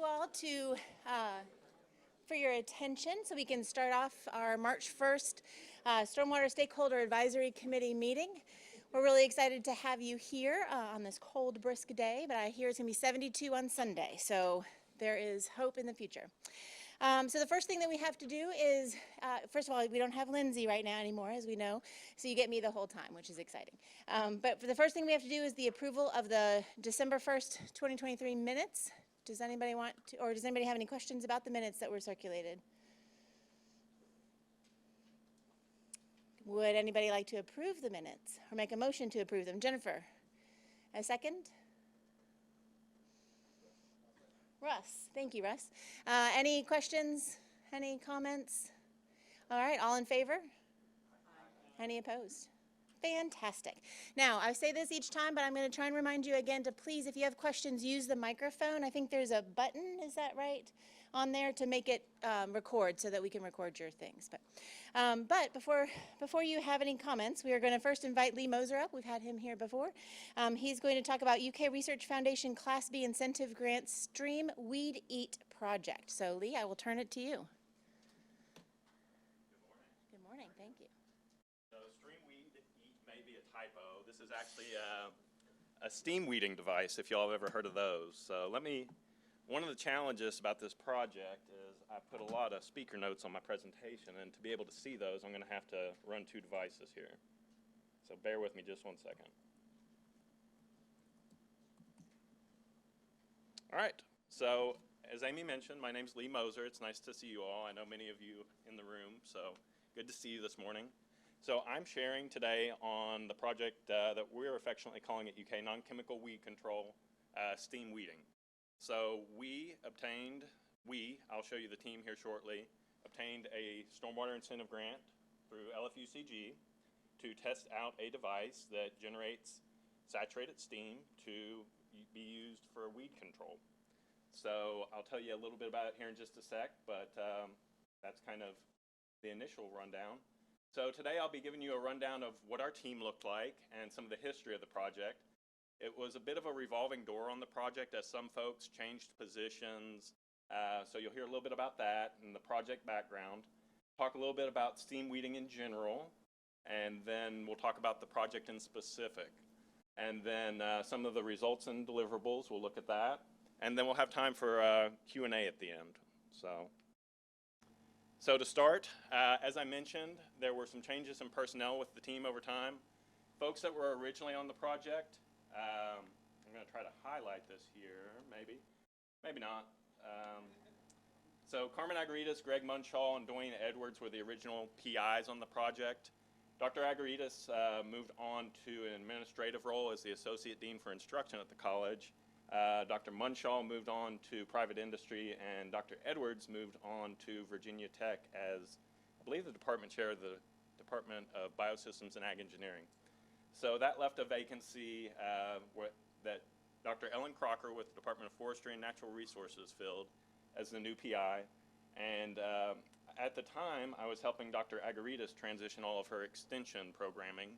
all for your attention so we can start off our March 1st Stormwater Stakeholder Advisory Committee meeting. We're really excited to have you here on this cold, brisk day, but I hear it's going to be 72 on Sunday, so there is hope in the future. So the first thing that we have to do is, first of all, we don't have Lindsay right now anymore, as we know, so you get me the whole time, which is exciting. But for the first thing we have to do is the approval of the December 1st, 2023 minutes. Does anybody want to, or does anybody have any questions about the minutes that were circulated? Would anybody like to approve the minutes or make a motion to approve them? Jennifer, a second? Russ, thank you, Russ. Any questions? Any comments? All right, all in favor? Aye. Any opposed? Fantastic. Now, I say this each time, but I'm going to try and remind you again to please, if you have questions, use the microphone. I think there's a button, is that right, on there to make it record so that we can record your things. But before you have any comments, we are going to first invite Lee Moser up. We've had him here before. He's going to talk about UK Research Foundation Class B Incentive Grant Stream Weed Eat Project. So Lee, I will turn it to you. Good morning, thank you. So stream weed eat may be a typo. This is actually a steam weeding device, if y'all have ever heard of those. So one of the challenges about this project is I put a lot of speaker notes on my presentation, and to be able to see those, I'm going to have to run two devices here. So bear with me just 1 second. All right, so as Amy mentioned, my name's Lee Moser. It's nice to see you all. I know many of you in the room, so good to see you this morning. So I'm sharing today on the project that we're affectionately calling it UK Non-Chemical Weed Control Steam Weeding. So I'll show you the team here shortly, obtained a stormwater incentive grant through LFUCG to test out a device that generates saturated steam to be used for weed control. So I'll tell you a little bit about it here in just a sec, but that's kind of the initial rundown. So today I'll be giving you a rundown of what our team looked like and some of the history of the project. It was a bit of a revolving door on the project as some folks changed positions. So you'll hear a little bit about that and the project background. Talk a little bit about steam weeding in general, and then we'll talk about the project in specific. And then some of the results and deliverables, we'll look at that. And then we'll have time for Q&A at the end. So to start, as I mentioned, there were some changes in personnel with the team over time. Folks that were originally on the project, I'm going to try to highlight this here, maybe not. So Carmen Agaritas, Greg Munshaw, and Dwayne Edwards were the original PIs on the project. Dr. Agaritas moved on to an administrative role as the Associate Dean for Instruction at the college. Dr. Munshaw moved on to private industry, and Dr. Edwards moved on to Virginia Tech as, I believe, the department chair of the Department of Biosystems and Ag Engineering. So that left a vacancy that Dr. Ellen Crocker with the Department of Forestry and Natural Resources filled as the new PI. And at the time, I was helping Dr. Agaritas transition all of her extension programming.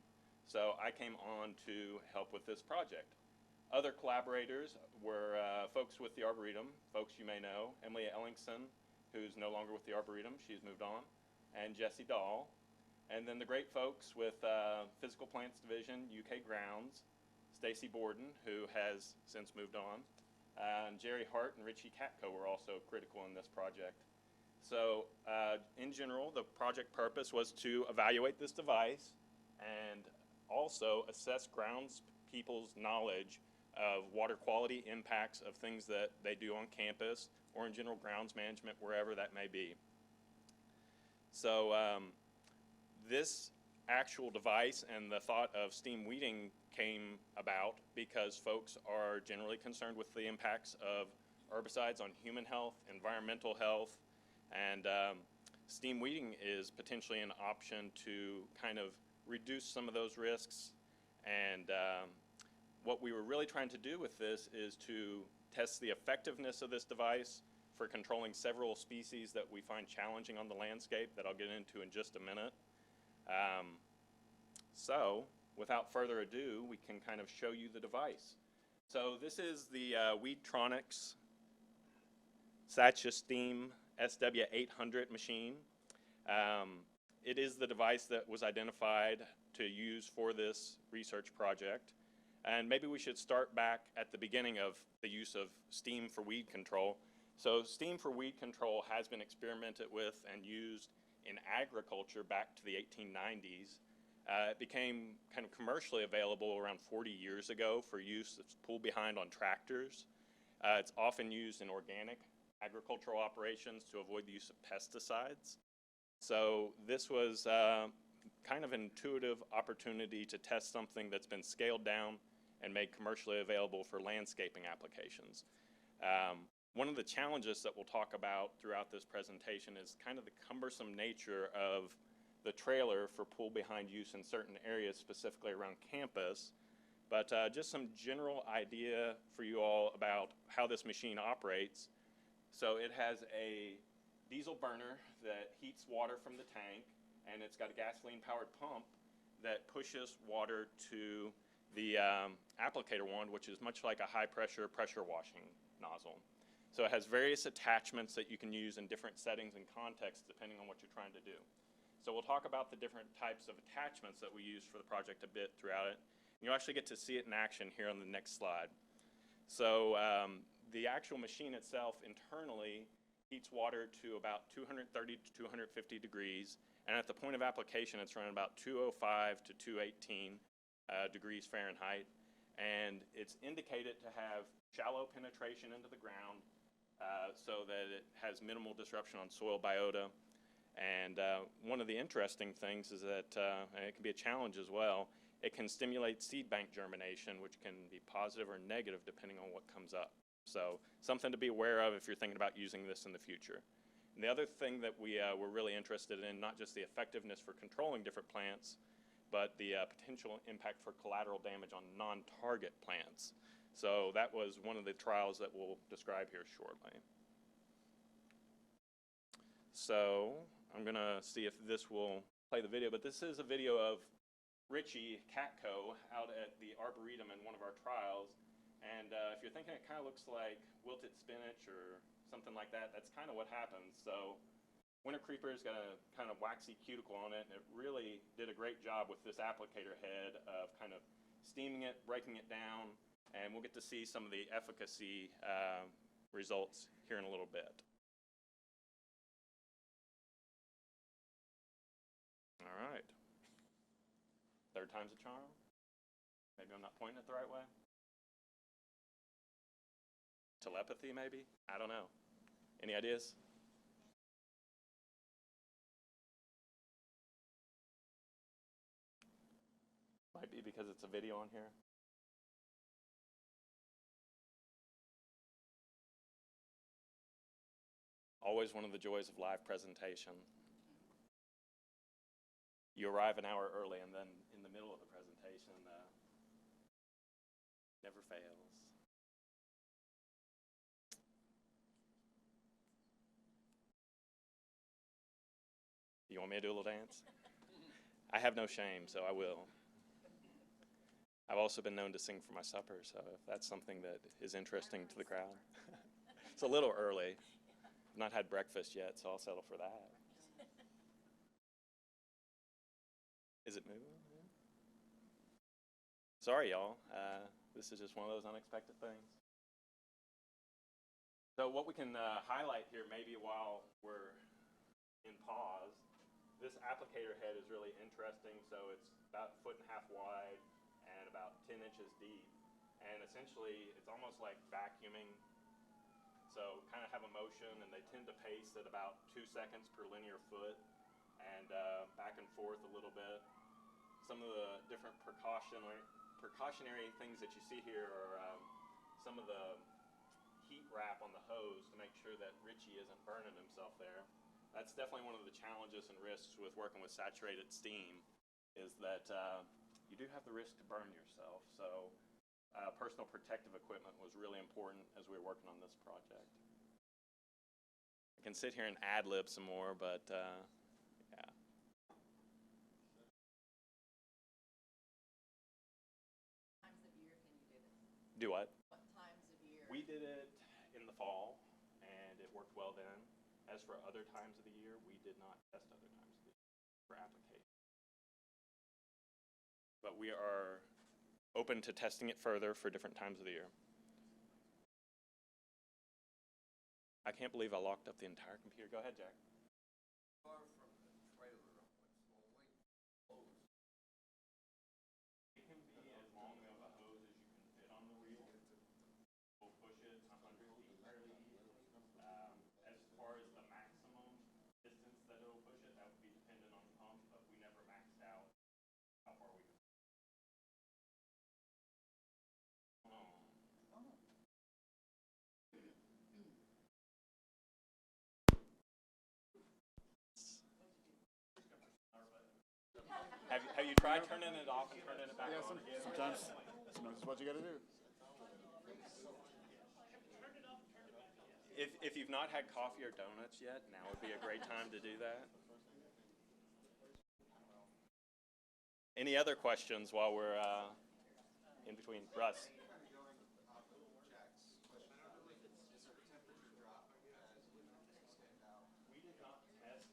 So I came on to help with this project. Other collaborators were folks with the Arboretum, folks you may know, Emily Ellingson, who's no longer with the Arboretum, she's moved on, and Jesse Dahl. And then the great folks with Physical Plants Division, UK Grounds, Stacy Borden, who has since moved on, and Jerry Hart and Richie Katko were also critical in this project. So in general, the project purpose was to evaluate this device and also assess grounds people's knowledge of water quality impacts of things that they do on campus or in general grounds management, wherever that may be. So this actual device and the thought of steam weeding came about because folks are generally concerned with the impacts of herbicides on human health, environmental health, and steam weeding is potentially an option to kind of reduce some of those risks. And what we were really trying to do with this is to test the effectiveness of this device for controlling several species that we find challenging on the landscape that I'll get into in just a minute. So without further ado, we can kind of show you the device. So this is the Weedtronics Satcha Steam SW800 machine. It is the device that was identified to use for this research project. And maybe we should start back at the beginning of the use of steam for weed control. So steam for weed control has been experimented with and used in agriculture back to the 1890s. It became kind of commercially available around 40 years ago for use that's pulled behind on tractors. It's often used in organic agricultural operations to avoid the use of pesticides. So this was kind of an intuitive opportunity to test something that's been scaled down and made commercially available for landscaping applications. One of the challenges that we'll talk about throughout this presentation is kind of the cumbersome nature of the trailer for pull behind use in certain areas, specifically around campus. But just some general idea for you all about how this machine operates. So it has a diesel burner that heats water from the tank, and it's got a gasoline-powered pump that pushes water to the applicator wand, which is much like a high-pressure pressure washing nozzle. So it has various attachments that you can use in different settings and contexts depending on what you're trying to do. So we'll talk about the different types of attachments that we use for the project a bit throughout it. You'll actually get to see it in action here on the next slide. So the actual machine itself internally heats water to about 230 to 250 degrees, and at the point of application it's running about 205 to 218 degrees Fahrenheit, and it's indicated to have shallow penetration into the ground so that it has minimal disruption on soil biota. And one of the interesting things is that, and it can be a challenge as well, it can stimulate seed bank germination, which can be positive or negative depending on what comes up. So something to be aware of if you're thinking about using this in the future. And the other thing that we were really interested in, not just the effectiveness for controlling different plants, but the potential impact for collateral damage on non-target plants. So that was one of the trials that we'll describe here shortly. So I'm going to see if this will play the video, but this is a video of Richie Catco out at the Arboretum in one of our trials. And if you're thinking it kind of looks like wilted spinach or something like that, that's kind of what happens. So winter creeper's got a kind of waxy cuticle on it, and it really did a great job with this applicator head of kind of steaming it, breaking it down, and we'll get to see some of the efficacy results here in a little bit. All right. Third time's a charm. Maybe I'm not pointing it the right way. Telepathy, maybe? I don't know. Any ideas? Might be because it's a video on here. Always one of the joys of live presentation. You arrive an hour early, and then in the middle of the presentation, never fails. You want me to do a little dance? I have no shame, so I will. I've also been known to sing for my supper, so if that's something that is interesting to the crowd. It's a little early. I've not had breakfast yet, so I'll settle for that. Is it moving? Sorry, y'all. This is just one of those unexpected things. So what we can highlight here, maybe while we're in pause, this applicator head is really interesting. So it's about 1.5 feet wide and about 10 inches deep. And essentially, it's almost like vacuuming. So kind of have a motion, and they tend to pace at about 2 seconds per linear foot, and back and forth a little bit. Some of the different precautionary things that you see here are some of the heat wrap on the hose to make sure that Richie isn't burning himself there. That's definitely one of the challenges and risks with working with saturated steam, is that you do have the risk to burn yourself. So personal protective equipment was really important as we were working on this project. I can sit here and ad-lib some more, but yeah. Times of year can you do this? Do what? What times of year? We did it in the fall, and it it worked well then. As for other times of the year, we did not test other times of the year for application. But we are open to testing it further for different times of the year. I can't believe I locked up the entire computer. Go ahead, Jack. Far from the trailer, what's the length hose? It can be as long of a hose as you can fit on the reel. We'll push it 100 feet fairly easily. As far as the maximum distance that it'll push it, that would be dependent on the pump, but we never maxed out how far we could. Have you tried turning it off and turning it back on again? Sometimes it's what you gotta do. If you've not had coffee or donuts yet, now would be a great time to do that. Any other questions while we're in between? Russ? We did not test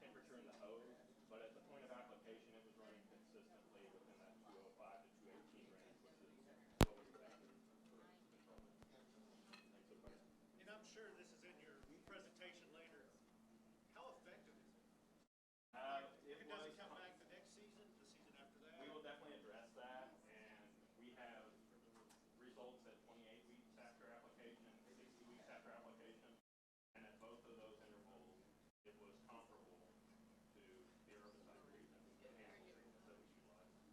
temperature in the hose, but at the point of application, it was running consistently within that 205 to 218 range, which is what we expected for control. And I'm sure this is in your presentation later. How effective is it? If it doesn't come back the next season, the season after that? We will definitely address that, and we have results at 28 weeks after application, 60 weeks after application, and at both of those intervals, it was comparable to the herbicide treatment and animal treatment that we utilized.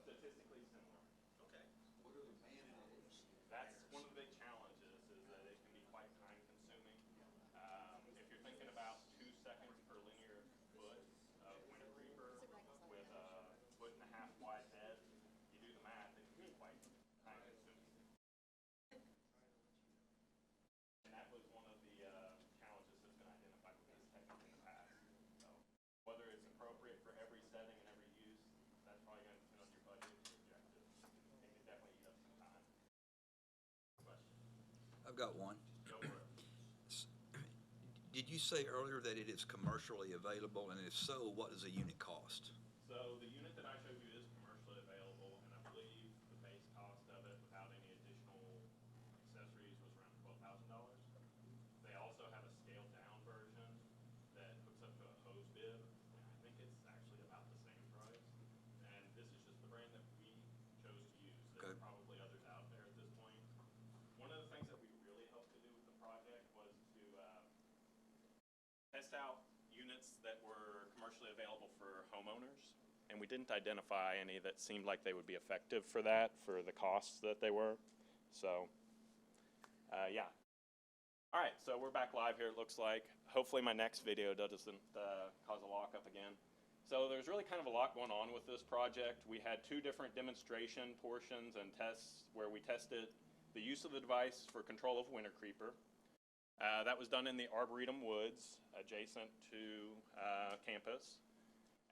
Statistically similar. Okay. What are the man-hours? That's one of the big challenges, is that it can be quite time consuming. If you're thinking about 2 seconds per linear foot of winter creeper with a 1.5 foot wide bed, you do the math, it can be quite time consuming. And that was one of the challenges that's been identified with this technique in the past. So whether it's appropriate for every setting and every use, that's probably going to depend on your budget and your objectives. It can definitely eat up some time. Question? I've got one. Go for it. Did you say earlier that it is commercially available, and if so, what does a unit cost? So the unit that I showed you is commercially available, and I believe the base cost of it without any additional accessories was around $12,000. They also have a scaled down version that hooks up to a hose bib, and I think it's actually about the same price. And this is just the brand that we chose to use. There's Okay. probably others out there at this point. One of the things that we really hoped to do with the project was to test out units that were commercially available for homeowners, and we didn't identify any that seemed like they would be effective for that, for the costs that they were. So, yeah. All right, so we're back live here, it looks like. Hopefully my next video doesn't cause a lockup again. So there's really kind of a lot going on with this project. We had 2 different demonstration portions and tests where we tested the use of the device for control of winter creeper. That was done in the Arboretum Woods adjacent to campus.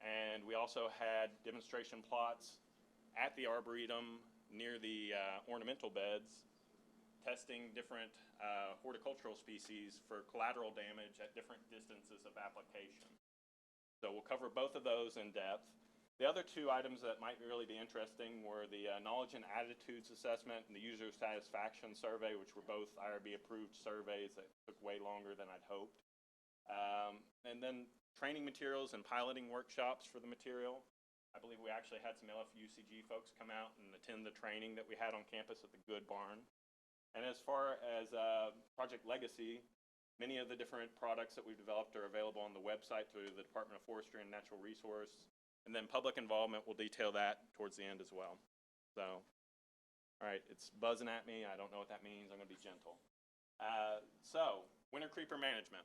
And we also had demonstration plots at the Arboretum near the ornamental beds, testing different horticultural species for collateral damage at different distances of application. So we'll cover both of those in depth. The other 2 items that might really be interesting were the knowledge and attitudes assessment and the user satisfaction survey, which were both IRB approved surveys that took way longer than I'd hoped. And then training materials and piloting workshops for the material. I believe we actually had some LFUCG folks come out and attend the training that we had on campus at the Good Barn. And as far as Project Legacy, many of the different products that we've developed are available on the website through the Department of Forestry and Natural Resource. And then public involvement, will detail that towards the end as well. So, all right, it's buzzing at me. I don't know what that means. I'm going to be gentle. So, winter creeper management.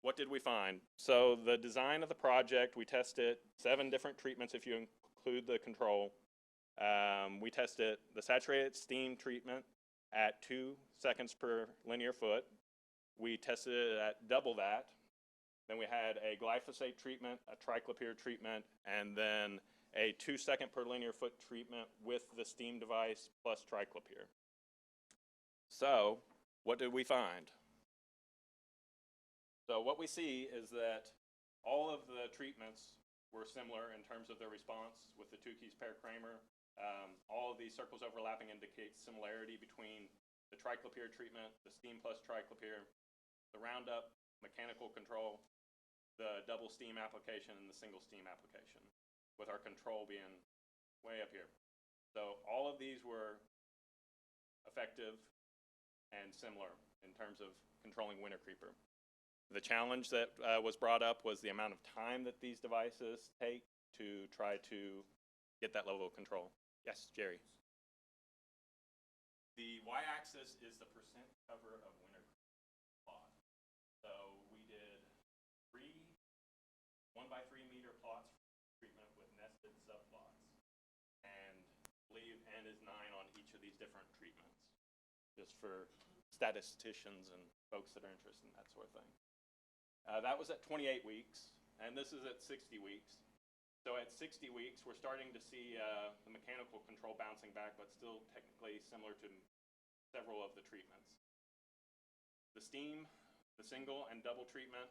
What did we find? So the design of the project, we tested 7 different treatments if you include the control. We tested the saturated steam treatment at 2 seconds per linear foot. We tested it at double that. Then we had a glyphosate treatment, a triclopyr treatment, and then a 2 second per linear foot treatment with the steam device plus triclopyr. So what did we find? So what we see is that all of the treatments were similar in terms of their response with the Tukey's pair Kramer. All of these circles overlapping indicate similarity between the triclopyr treatment, the steam plus triclopyr, the Roundup, mechanical control, the double steam application, and the single steam application, with our control being way up here. So all of these were effective and similar in terms of controlling winter creeper. The challenge that was brought up was the amount of time that these devices take to try to get that level of control. Yes, Jerry. The y-axis is the percent cover of winter plot. So we did 1x3 meter plots for treatment with nested subplots, and believe N is 9 on each of these different treatments, just for statisticians and folks that are interested in that sort of thing. That was at 28 weeks, and this is at 60 weeks. So at 60 weeks, we're starting to see the mechanical control bouncing back, but still technically similar to several of the treatments. The steam, the single and double treatment,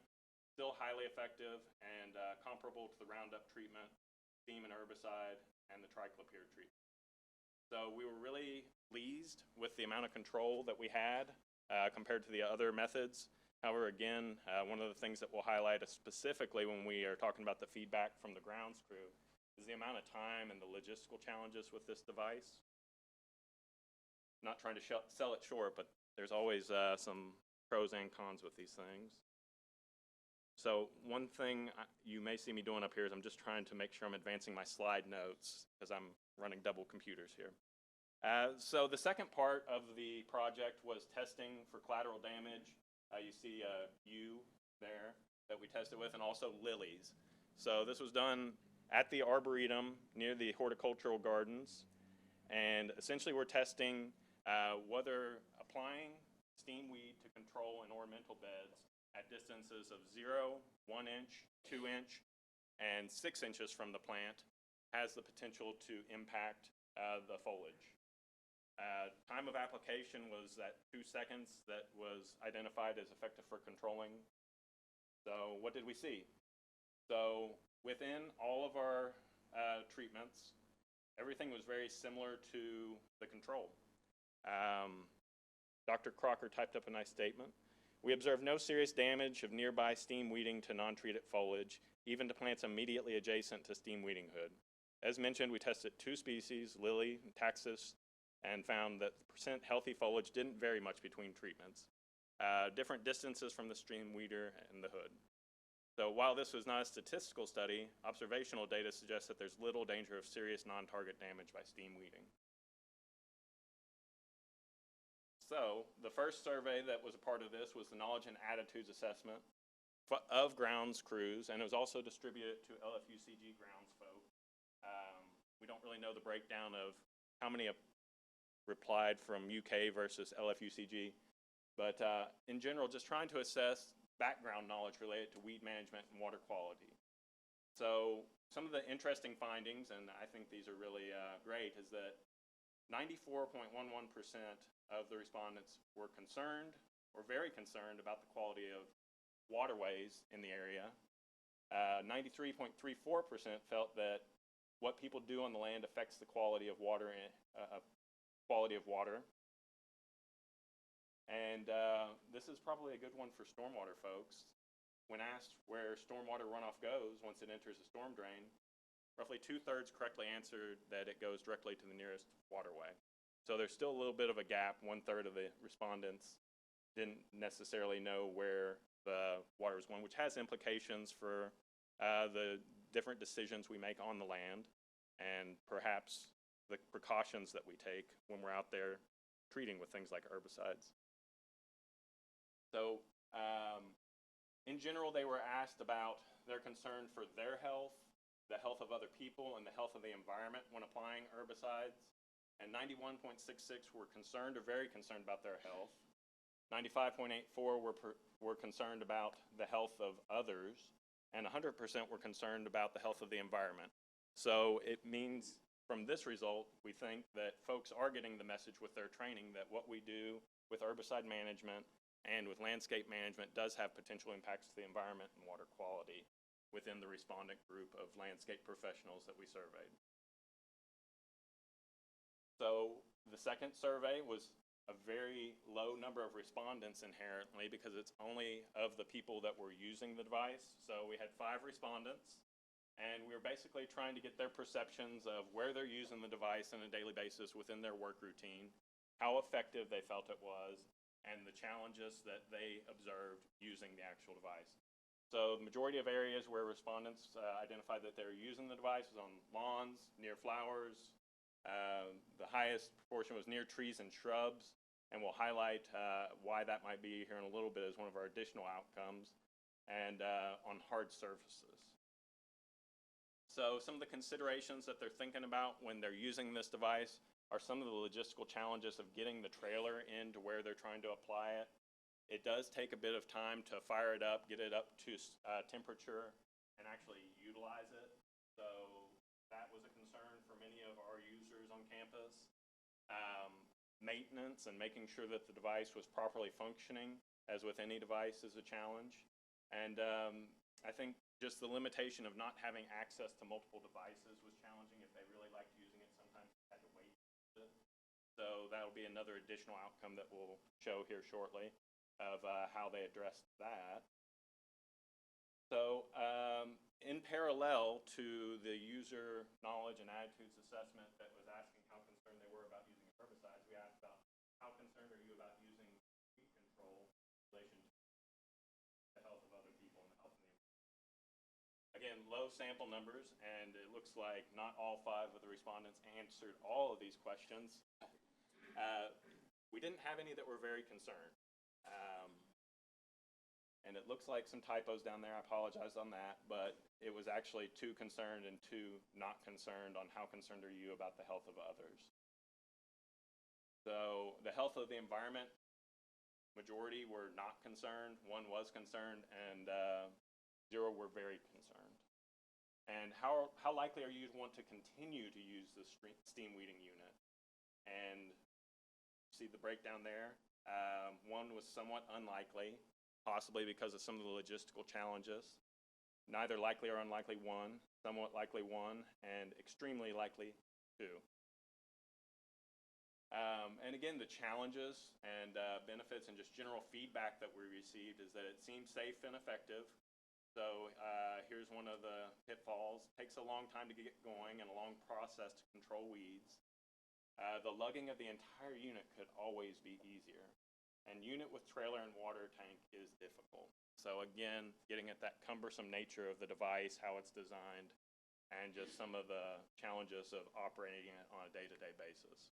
still highly effective and comparable to the Roundup treatment, steam and herbicide, and the triclopyr treatment. So we were really pleased with the amount of control that we had compared to the other methods. However, again, one of the things that we'll highlight specifically when we are talking about the feedback from the grounds crew is the amount of time and the logistical challenges with this device. Not trying to sell it short, but there's always some pros and cons with these things. So one thing you may see me doing up here is I'm just trying to make sure I'm advancing my slide notes because I'm running double computers here. So the second part of the project was testing for collateral damage. You see yew there that we tested with, and also lilies. So this was done at the Arboretum near the horticultural gardens, and essentially we're testing whether applying steam weed to control in ornamental beds at distances of 0, 1 inch, 2 inch, and 6 inches from the plant has the potential to impact the foliage. Time of application was at 2 seconds that was identified as effective for controlling. So what did we see? So within all of our treatments, everything was very similar to the control. Dr. Crocker typed up a nice statement. We observed no serious damage of nearby steam weeding to non-treated foliage, even to plants immediately adjacent to steam weeding hood. As mentioned, we tested 2 species, lily and taxus, and found that the percent healthy foliage didn't vary much between treatments. Different distances from the stream weeder and the hood. So while this was not a statistical study, observational data suggests that there's little danger of serious non-target damage by steam weeding. So the first survey that was a part of this was the knowledge and attitudes assessment of grounds crews, and it was also distributed to LFUCG grounds folk. We don't really know the breakdown of how many replied from UK versus LFUCG, but in general, just trying to assess background knowledge related to weed management and water quality. So some of the interesting findings, and I think these are really great, is that 94.11% of the respondents were concerned or very concerned about the quality of waterways in the area. 93.34% felt that what people do on the land affects the quality of water. And this is probably a good one for stormwater folks. When asked where stormwater runoff goes once it enters a storm drain, roughly 2/3 correctly answered that it goes directly to the nearest waterway. So there's still a little bit of a gap. 1/3 of the respondents didn't necessarily know where the water was going, which has implications for the different decisions we make on the land and perhaps the precautions that we take when we're out there treating with things like herbicides. So in general, they were asked about their concern for their health, the health of other people, and the health of the environment when applying herbicides. And 91.66 were concerned or very concerned about their health. 95.84 were concerned about the health of others, and 100% were concerned about the health of the environment. So it means from this result, we think that folks are getting the message with their training that what we do with herbicide management and with landscape management does have potential impacts to the environment and water quality within the respondent group of landscape professionals that we surveyed. So the second survey was a very low number of respondents inherently because it's only of the people that were using the device. So we had 5 respondents, and we were basically trying to get their perceptions of where they're using the device on a daily basis within their work routine, how effective they felt it was, and the challenges that they observed using the actual device. So the majority of areas where respondents identified that they were using the device was on lawns, near flowers. The highest proportion was near trees and shrubs, and we'll highlight why that might be here in a little bit as one of our additional outcomes, and on hard surfaces. So some of the considerations that they're thinking about when they're using this device are some of the logistical challenges of getting the trailer into where they're trying to apply it. It does take a bit of time to fire it up, get it up to temperature, and actually utilize it. So that was a concern for many of our users on campus. Maintenance and making sure that the device was properly functioning, as with any device, is a challenge. And I think just the limitation of not having access to multiple devices was challenging. If they really liked using it, sometimes they had to wait. So that'll be another additional outcome that we'll show here shortly of how they addressed that. So in parallel to the user knowledge and attitudes assessment that was asking how concerned they were about using herbicides, we asked about how concerned are you about using weed control in relation to the health of other people and the health of the environment. Again, low sample numbers, and it looks like not all 5 of the respondents answered all of these questions. We didn't have any that were very concerned. And it looks like some typos down there. I apologize on that, but it was actually 2 concerned and 2 not concerned on how concerned are you about the health of others. So the health of the environment, majority were not concerned, 1 was concerned, and 0 were very concerned. And how likely are you to want to continue to use the steam weeding unit? And see the breakdown there. 1 was somewhat unlikely, possibly because of some of the logistical challenges. Neither likely or unlikely 1, somewhat likely 1, and extremely likely 2. And again, the challenges and benefits and just general feedback that we received is that it seems safe and effective. So here's one of the pitfalls. It takes a long time to get going and a long process to control weeds. The lugging of the entire unit could always be easier. And unit with trailer and water tank is difficult. So again, getting at that cumbersome nature of the device, how it's designed, and just some of the challenges of operating it on a day-to-day basis.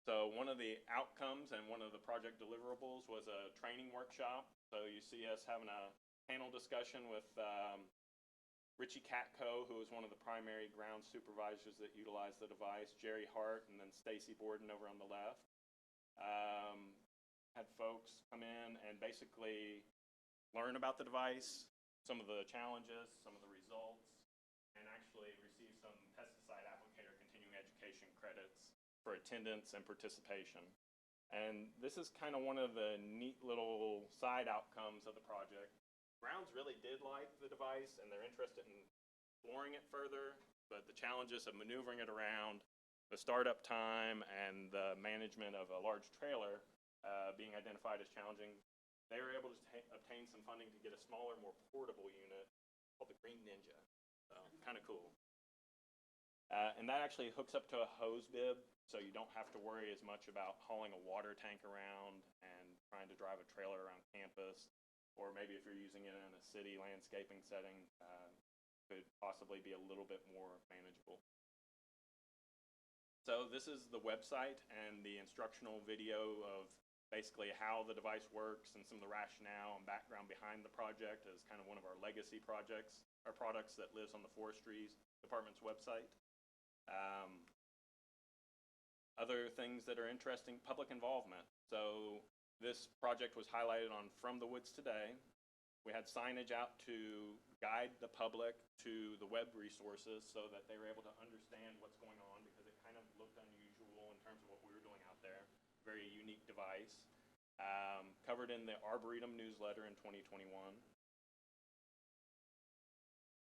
So one of the outcomes and one of the project deliverables was a training workshop. So you see us having a panel discussion with Richie Catco, who was one of the primary ground supervisors that utilized the device, Jerry Hart, and then Stacy Borden over on the left. Had folks come in and basically learn about the device, some of the challenges, some of the results, and actually receive some pesticide applicator continuing education credits for attendance and participation. And this is kind of one of the neat little side outcomes of the project. Grounds really did like the device, and they're interested in exploring it further, but the challenges of maneuvering it around, the startup time, and the management of a large trailer being identified as challenging, they were able to obtain some funding to get a smaller, more portable unit called the Green Ninja. So kind of cool. And that actually hooks up to a hose bib, so you don't have to worry as much about hauling a water tank around and trying to drive a trailer around campus. Or maybe if you're using it in a city landscaping setting, could possibly be a little bit more manageable. So this is the website and the instructional video of basically how the device works and some of the rationale and background behind the project as kind of one of our legacy projects or products that lives on the Forestry Department's website. Other things that are interesting, public involvement. So this project was highlighted on From the Woods Today. We had signage out to guide the public to the web resources so that they were able to understand what's going on, because it kind of looked unusual in terms of what we were doing out there. very unique device. Covered in the Arboretum newsletter in 2021.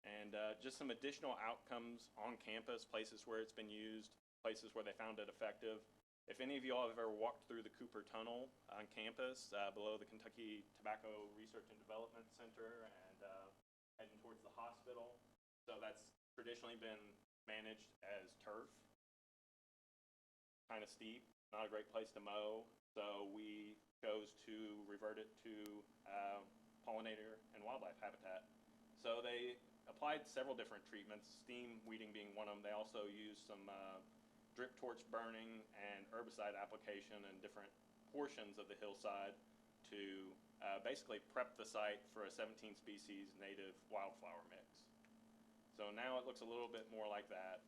And just some additional outcomes on campus, places where it's been used, places where they found it effective. If any of you all have ever walked through the Cooper Tunnel on campus, below the Kentucky Tobacco Research and Development Center and heading towards the hospital. So that's traditionally been managed as turf. Kind of steep, not a great place to mow. So we chose to revert it to pollinator and wildlife habitat. So they applied several different treatments, steam weeding being one of them. They also used some drip torch burning and herbicide application in different portions of the hillside to basically prep the site for a 17 species native wildflower mix. So now it looks a little bit more like that.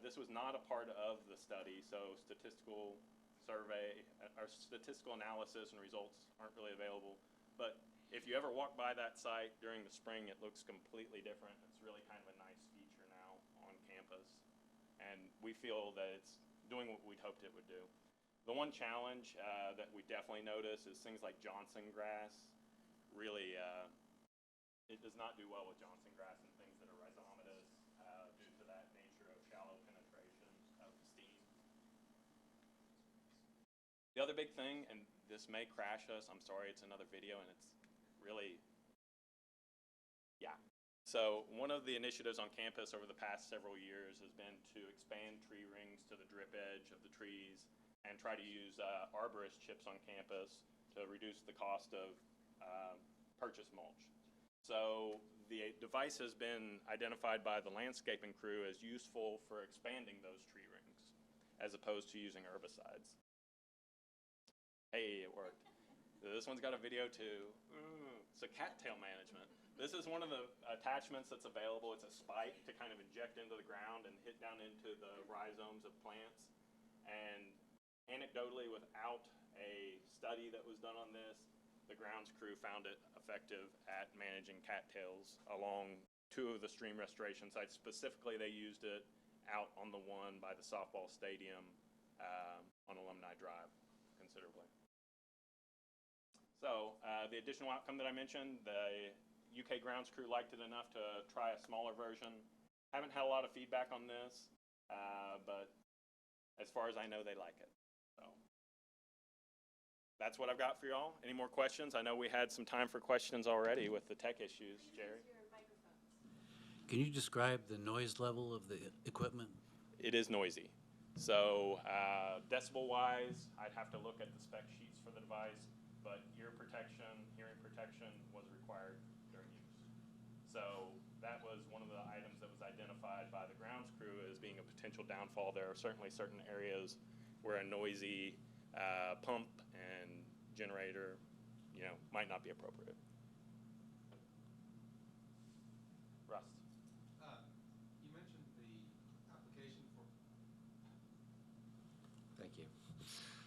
This was not a part of the study, so statistical survey or statistical analysis and results aren't really available. But if you ever walk by that site during the spring, it looks completely different. It's really kind of a nice feature now on campus. And we feel that it's doing what we'd hoped it would do. The one challenge that we definitely notice is things like Johnson grass. Really, it does not do well with Johnson grass and things that are rhizomatous due to that nature of shallow penetration of the steam. The other big thing, and this may crash us, I'm sorry, it's another video and it's really, yeah. So one of the initiatives on campus over the past several years has been to expand tree rings to the drip edge of the trees and try to use arborist chips on campus to reduce the cost of purchased mulch. So the device has been identified by the landscaping crew as useful for expanding those tree rings as opposed to using herbicides. Hey, it worked. This one's got a video too. So cattail management. This is one of the attachments that's available. It's a spike to kind of inject into the ground and hit down into the rhizomes of plants. And anecdotally, without a study that was done on this, the grounds crew found it effective at managing cattails along 2 of the stream restoration sites. Specifically, they used it out on the one by the softball stadium on Alumni Drive considerably. So the additional outcome that I mentioned, the UK grounds crew liked it enough to try a smaller version. Haven't had a lot of feedback on this, but as far as I know, they like it. So that's what I've got for y'all. Any more questions? I know we had some time for questions already with the tech issues. Jerry? Can you describe the noise level of the equipment? It is noisy. So decibel-wise, I'd have to look at the spec sheets for the device, but ear protection, hearing protection was required during use. So that was one of the items that was identified by the grounds crew as being a potential downfall. There are certainly certain areas where a noisy pump and generator, might not be appropriate. Russ. You mentioned the application for. Thank you.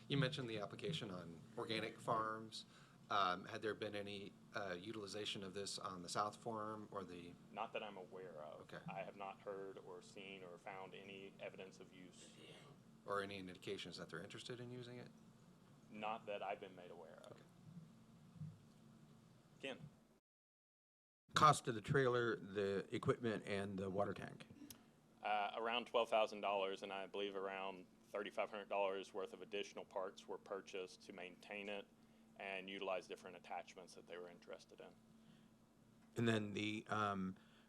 You mentioned the application on organic farms. Had there been any utilization of this on the South Farm or the? Not that I'm aware of. Okay. I have not heard or seen or found any evidence of use. Or any indications that they're interested in using it? Not that I've been made aware of. Okay. Ken? Cost of the trailer, the equipment, and the water tank? Around $12,000, and I believe around $3,500 worth of additional parts were purchased to maintain it and utilize different attachments that they were interested in. And then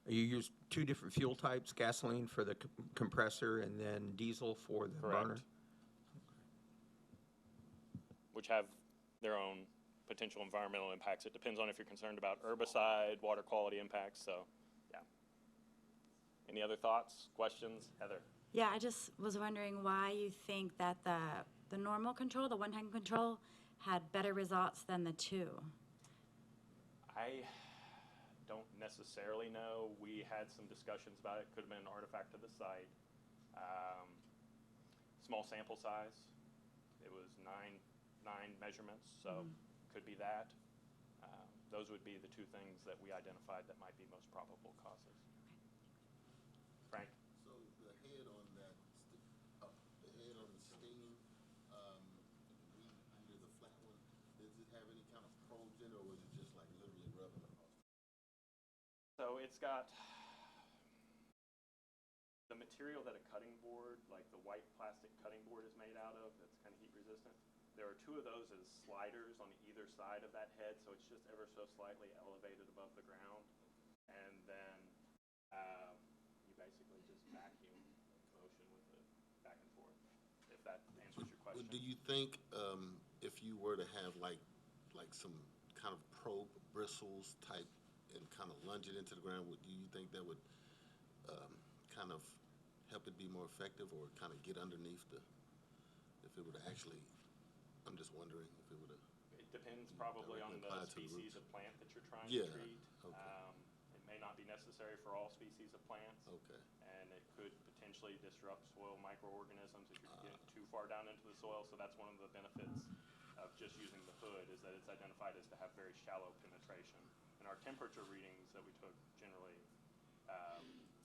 you use 2 different fuel types, gasoline for the compressor and then diesel for the Correct. burner? Which have their own potential environmental impacts. It depends on if you're concerned about herbicide, water quality impacts, so yeah. Any other thoughts, questions? Heather? Yeah, I just was wondering why you think that the normal control, the one-time control, had better results than the 2. I don't necessarily know. We had some discussions about it. Could have been an artifact of the site. Small sample size. It was nine measurements, so could be that. Those would be the 2 things that we identified that might be most probable causes. Frank? So the head on that, the head on the steam, we So it's got the material that a cutting board, like the white plastic cutting board is made out of, that's kind of heat resistant. There are two of those as sliders on either side of that head, so it's just ever so slightly elevated above the ground. And then you basically just vacuum motion with it back and forth, if that answers your question. Do you think if you were to have like some kind of probe bristles type and kind of lunge it into the ground, do you think that would kind of help it be more effective, or kind of get underneath if it would actually, I'm just wondering if it would have. It depends probably on the applied to the species roots. of plant that you're trying Yeah, to treat. okay. It may not be necessary for all species of plants. Okay. And it could potentially disrupt soil microorganisms if you're getting too far down into the soil. So that's one of the benefits of just using the hood, is that it's identified as to have very shallow penetration. And our temperature readings that we took generally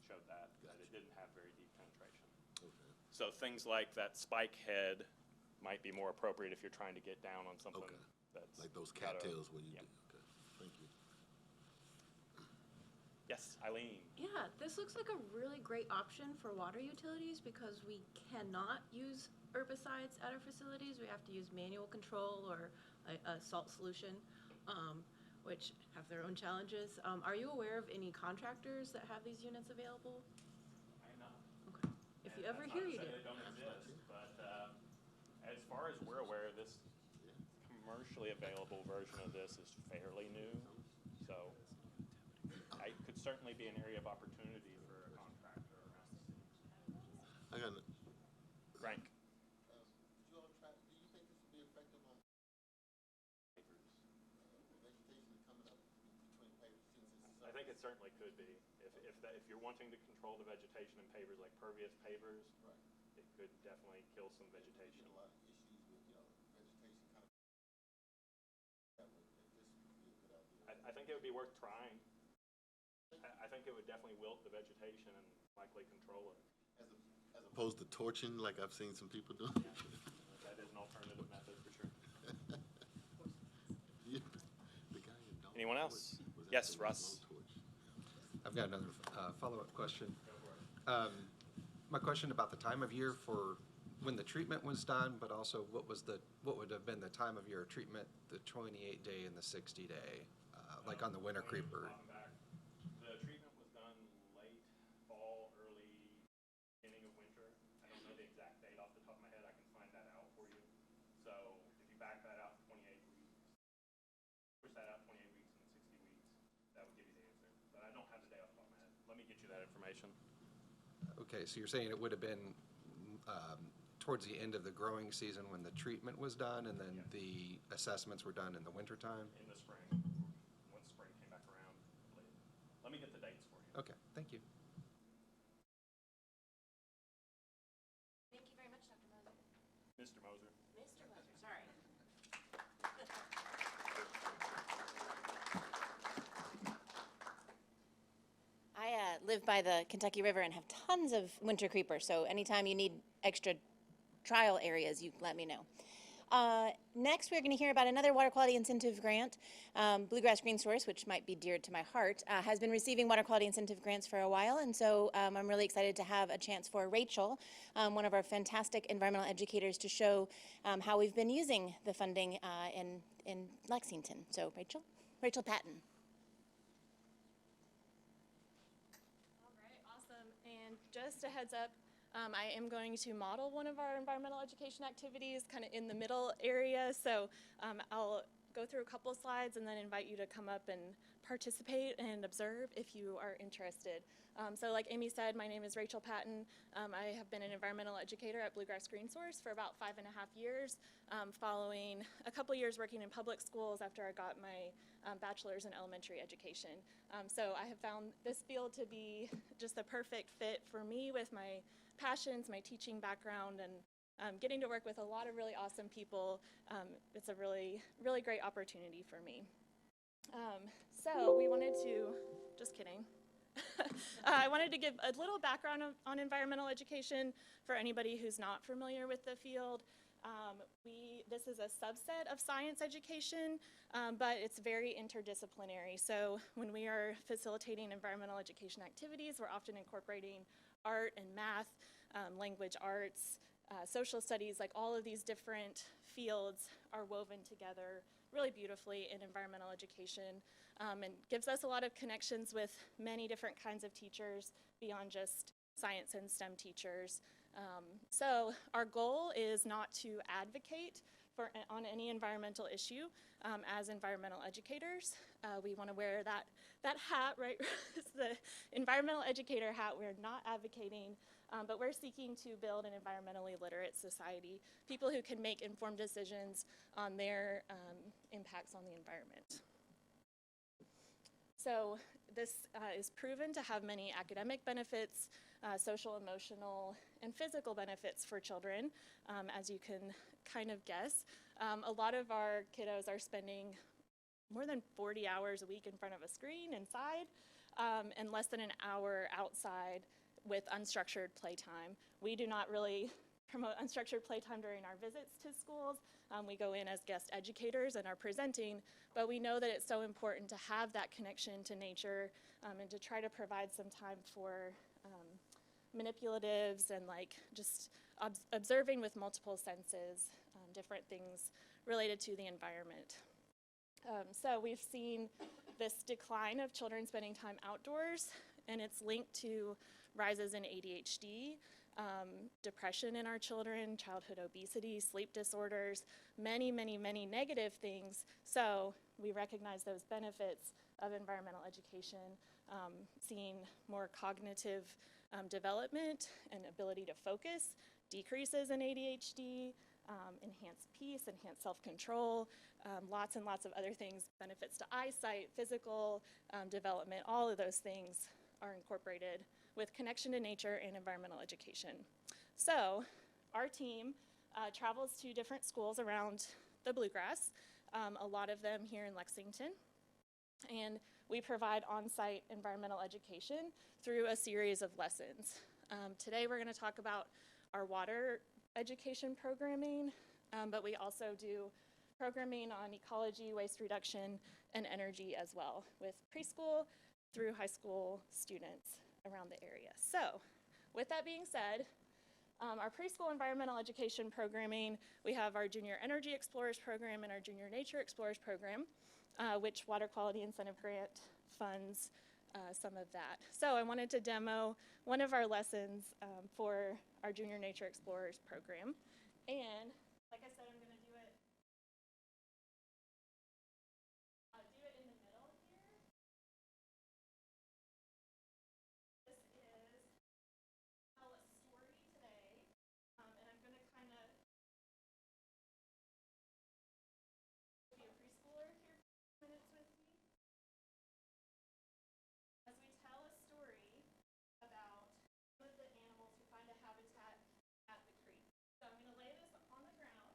showed that it didn't have very deep penetration. Okay. So things like that spike head might be more appropriate if you're trying to get down on something Okay. that's Like those got a- cattails where you yeah. do. Okay. Thank you. Yes, Eileen. Yeah, this looks like a really great option for water utilities because we cannot use herbicides at our facilities. We have to use manual control or a salt solution, which have their own challenges. Are you aware of any contractors that have these units available? I am not. Okay. If you ever hear you do. They don't exist, but as far as we're aware, this commercially available version of this is fairly new. So it could certainly be an area of opportunity for a contractor around the city. I got Frank? do you think this would be effective on vegetation coming up between pavers, since it's I think it certainly could be. If you're wanting to control the vegetation in pavers, like pervious pavers, right? it could definitely kill some vegetation. A lot of issues with vegetation kind of. That would, if this would be a good idea. I think it would be worth trying. I think it would definitely wilt the vegetation and likely control it. As opposed to torching, like I've seen some people do. That is an alternative method for sure. Yeah, the guy in Dalton Anyone else? Yes, Russ. blowtorch. I've got another follow-up question. My question about the time of year for when the treatment was done, but also what would have been the time of year treatment, the 28-day and the 60-day, like on the winter creeper? The treatment was done late fall, early beginning of winter. I don't know the exact date off the top of my head. I can find that out for you. So if you back that out 28 weeks, push that out 28 weeks and 60 weeks, that would give you the answer. But I don't have the day off the top of my head. Let me get you that information. Okay, so you're saying it would have been towards the end of the growing season when the treatment was done, and then the assessments were done in the wintertime? In the spring, once spring came back around. Let me get the dates for you. Okay, thank you. Thank you very much, Dr. Moser. Mr. Moser. Mr. Moser, sorry. I live by the Kentucky River and have tons of winter creepers, so anytime you need extra trial areas, you let me know. Next, we're going to hear about another water quality incentive grant. Bluegrass Green Source, which might be dear to my heart, has been receiving water quality incentive grants for a while, and so I'm really excited to have a chance for Rachel, one of our fantastic environmental educators, to show how we've been using the funding in Lexington. So Rachel Patton. All right, awesome. And just a heads up, I am going to model one of our environmental education activities kind of in the middle area. So I'll go through a couple slides and then invite you to come up and participate and observe if you are interested. So like Amy said, my name is Rachel Patton. I have been an environmental educator at Bluegrass Green Source for about 5.5 years, following a couple years working in public schools after I got my bachelor's in elementary education. So I have found this field to be just the perfect fit for me with my passions, my teaching background, and getting to work with a lot of really awesome people. It's a really, really great opportunity for me. So we wanted to, just kidding. I wanted to give a little background on environmental education for anybody who's not familiar with the field. This is a subset of science education, but it's very interdisciplinary. So when we are facilitating environmental education activities, we're often incorporating art and math, language arts, social studies, like all of these different fields are woven together really beautifully in environmental education, and gives us a lot of connections with many different kinds of teachers beyond just science and STEM teachers. So our goal is not to advocate on any environmental issue as environmental educators. We want to wear that hat, right? It's the environmental educator hat. We're not advocating, but we're seeking to build an environmentally literate society, people who can make informed decisions on their impacts on the environment. So this is proven to have many academic benefits, social, emotional, and physical benefits for children, as you can kind of guess. A lot of our kiddos are spending more than 40 hours a week in front of a screen inside, and less than an hour outside with unstructured playtime. We do not really promote unstructured playtime during our visits to schools. We go in as guest educators and are presenting, but we know that it's so important to have that connection to nature and to try to provide some time for manipulatives and like just observing with multiple senses different things related to the environment. So we've seen this decline of children spending time outdoors, and it's linked to rises in ADHD, depression in our children, childhood obesity, sleep disorders, many, many, many negative things. So we recognize those benefits of environmental education, seeing more cognitive development and ability to focus, decreases in ADHD, enhanced peace, enhanced self-control, lots and lots of other things, benefits to eyesight, physical development, all of those things are incorporated with connection to nature and environmental education. So our team travels to different schools around the Bluegrass, a lot of them here in Lexington, and we provide on-site environmental education through a series of lessons. Today we're going to talk about our water education programming, but we also do programming on ecology, waste reduction, and energy as well, with preschool through high school students around the area. So with that being said, our preschool environmental education programming, we have our Junior Energy Explorers program and our Junior Nature Explorers program, which Water Quality Incentive Grant funds some of that. So I wanted to demo one of our lessons for our Junior Nature Explorers program. And like I said, I'm going to do it in the middle here. This is tell a story today, and I'm going to kind of be a preschooler here for minutes with me. As we tell a story about one of the animals who find a habitat at the creek. So I'm going to lay this on the ground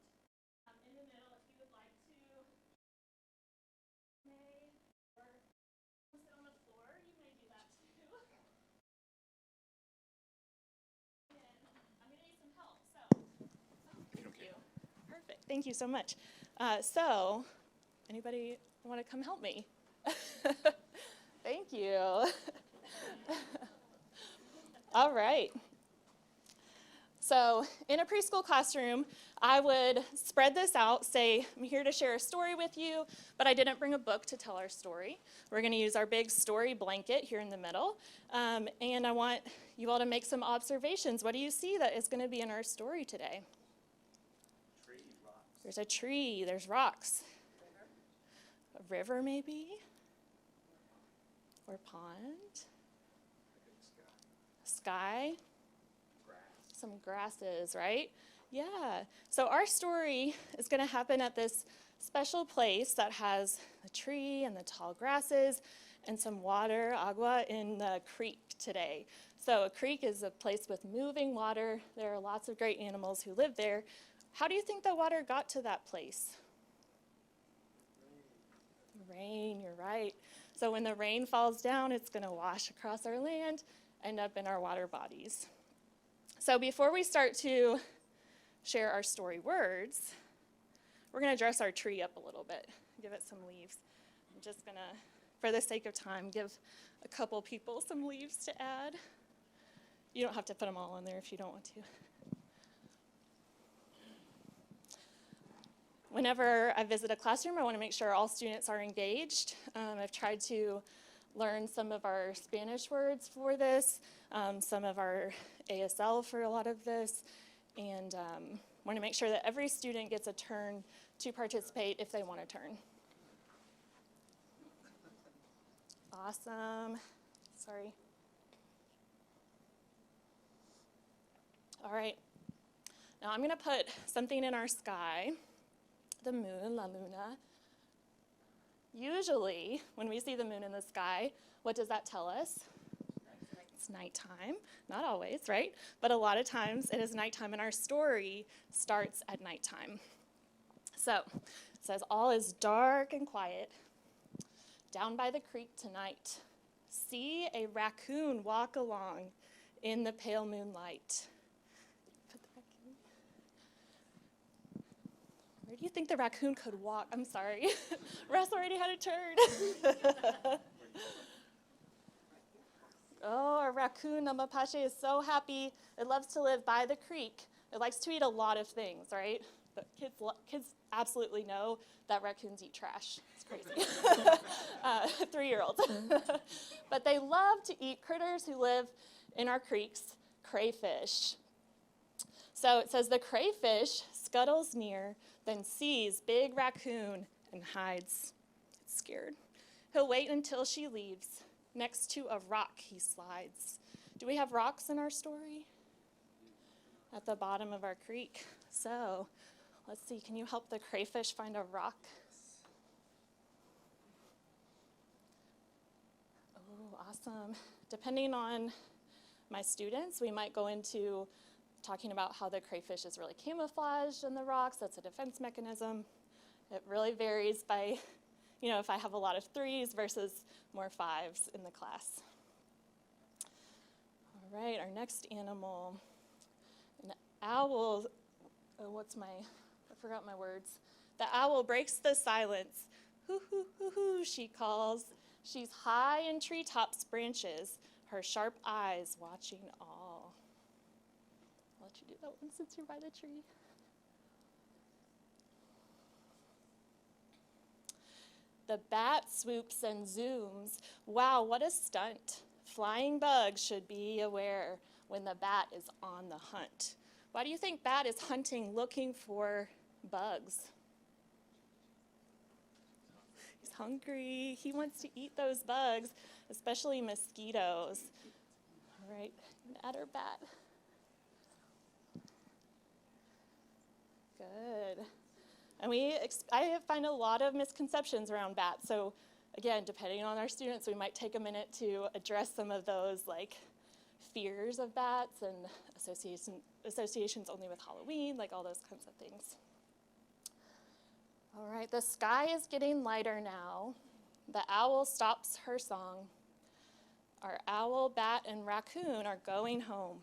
in the middle. If you would like to may or sit on the floor, you may do that too. And I'm going to need some help. So, thank you. Perfect. Thank you so much. So, anybody want to come help me? Thank you. All right. So in a preschool classroom, I would spread this out, say, I'm here to share a story with you, but I didn't bring a book to tell our story. We're going to use our big story blanket here in the middle, and I want you all to make some observations. What do you see that is going to be in our story today? Tree, rocks. There's a tree, there's rocks. A river maybe? Or pond? Sky? Some grasses, right? Yeah. So our story is going to happen at this special place that has a tree and the tall grasses and some water, agua, in the creek today. So a creek is a place with moving water. There are lots of great animals who live there. How do you think the water got to that place? Rain, you're right. So when the rain falls down, it's going to wash across our land, end up in our water bodies. So before we start to share our story words, we're going to dress our tree up a little bit, give it some leaves. I'm just going to, for the sake of time, give a couple people some leaves to add. You don't have to put them all in there if you don't want to. Whenever I visit a classroom, I want to make sure all students are engaged. I've tried to learn some of our Spanish words for this, some of our ASL for a lot of this, and want to make sure that every student gets a turn to participate if they want a turn. Awesome. Sorry. All right. Now I'm going to put something in our sky. The moon, la luna. Usually, when we see the moon in the sky, what does that tell us? It's nighttime. Not always, right? But a lot of times it is nighttime, and our story starts at nighttime. So, it says, all is dark and quiet. Down by the creek tonight, see a raccoon walk along in the pale moonlight. Where do you think the raccoon could walk? I'm sorry. Russ already had a turn. Oh, our raccoon, a mapache, is so happy. It loves to live by the creek. It likes to eat a lot of things, right? But kids absolutely know that raccoons eat trash. It's crazy. 3-year-olds. But they love to eat critters who live in our creeks, crayfish. So it says the crayfish scuttles near, then sees big raccoon and hides. It's scared. He'll wait until she leaves. Next to a rock he slides. Do we have rocks in our story? At the bottom of our creek. So let's see, can you help the crayfish find a rock? Oh, awesome. Depending on my students, we might go into talking about how the crayfish is really camouflaged in the rocks. That's a defense mechanism. It really varies by, if I have a lot of 3s versus more 5s in the class. All right, our next animal, an owl. I forgot my words. The owl breaks the silence. Hoo, hoo, hoo, hoo, she calls. She's high in treetops branches, her sharp eyes watching all. I'll let you do that one since you're by the tree. The bat swoops and zooms. Wow, what a stunt. Flying bugs should be aware when the bat is on the hunt. Why do you think bat is hunting, looking for bugs? He's hungry. He wants to eat those bugs, especially mosquitoes. All right, bat or bat? Good. And I find a lot of misconceptions around bats. So again, depending on our students, we might take a minute to address some of those like fears of bats and associations only with Halloween, like all those kinds of things. All right, the sky is getting lighter now. The owl stops her song. Our owl, bat, and raccoon are going home.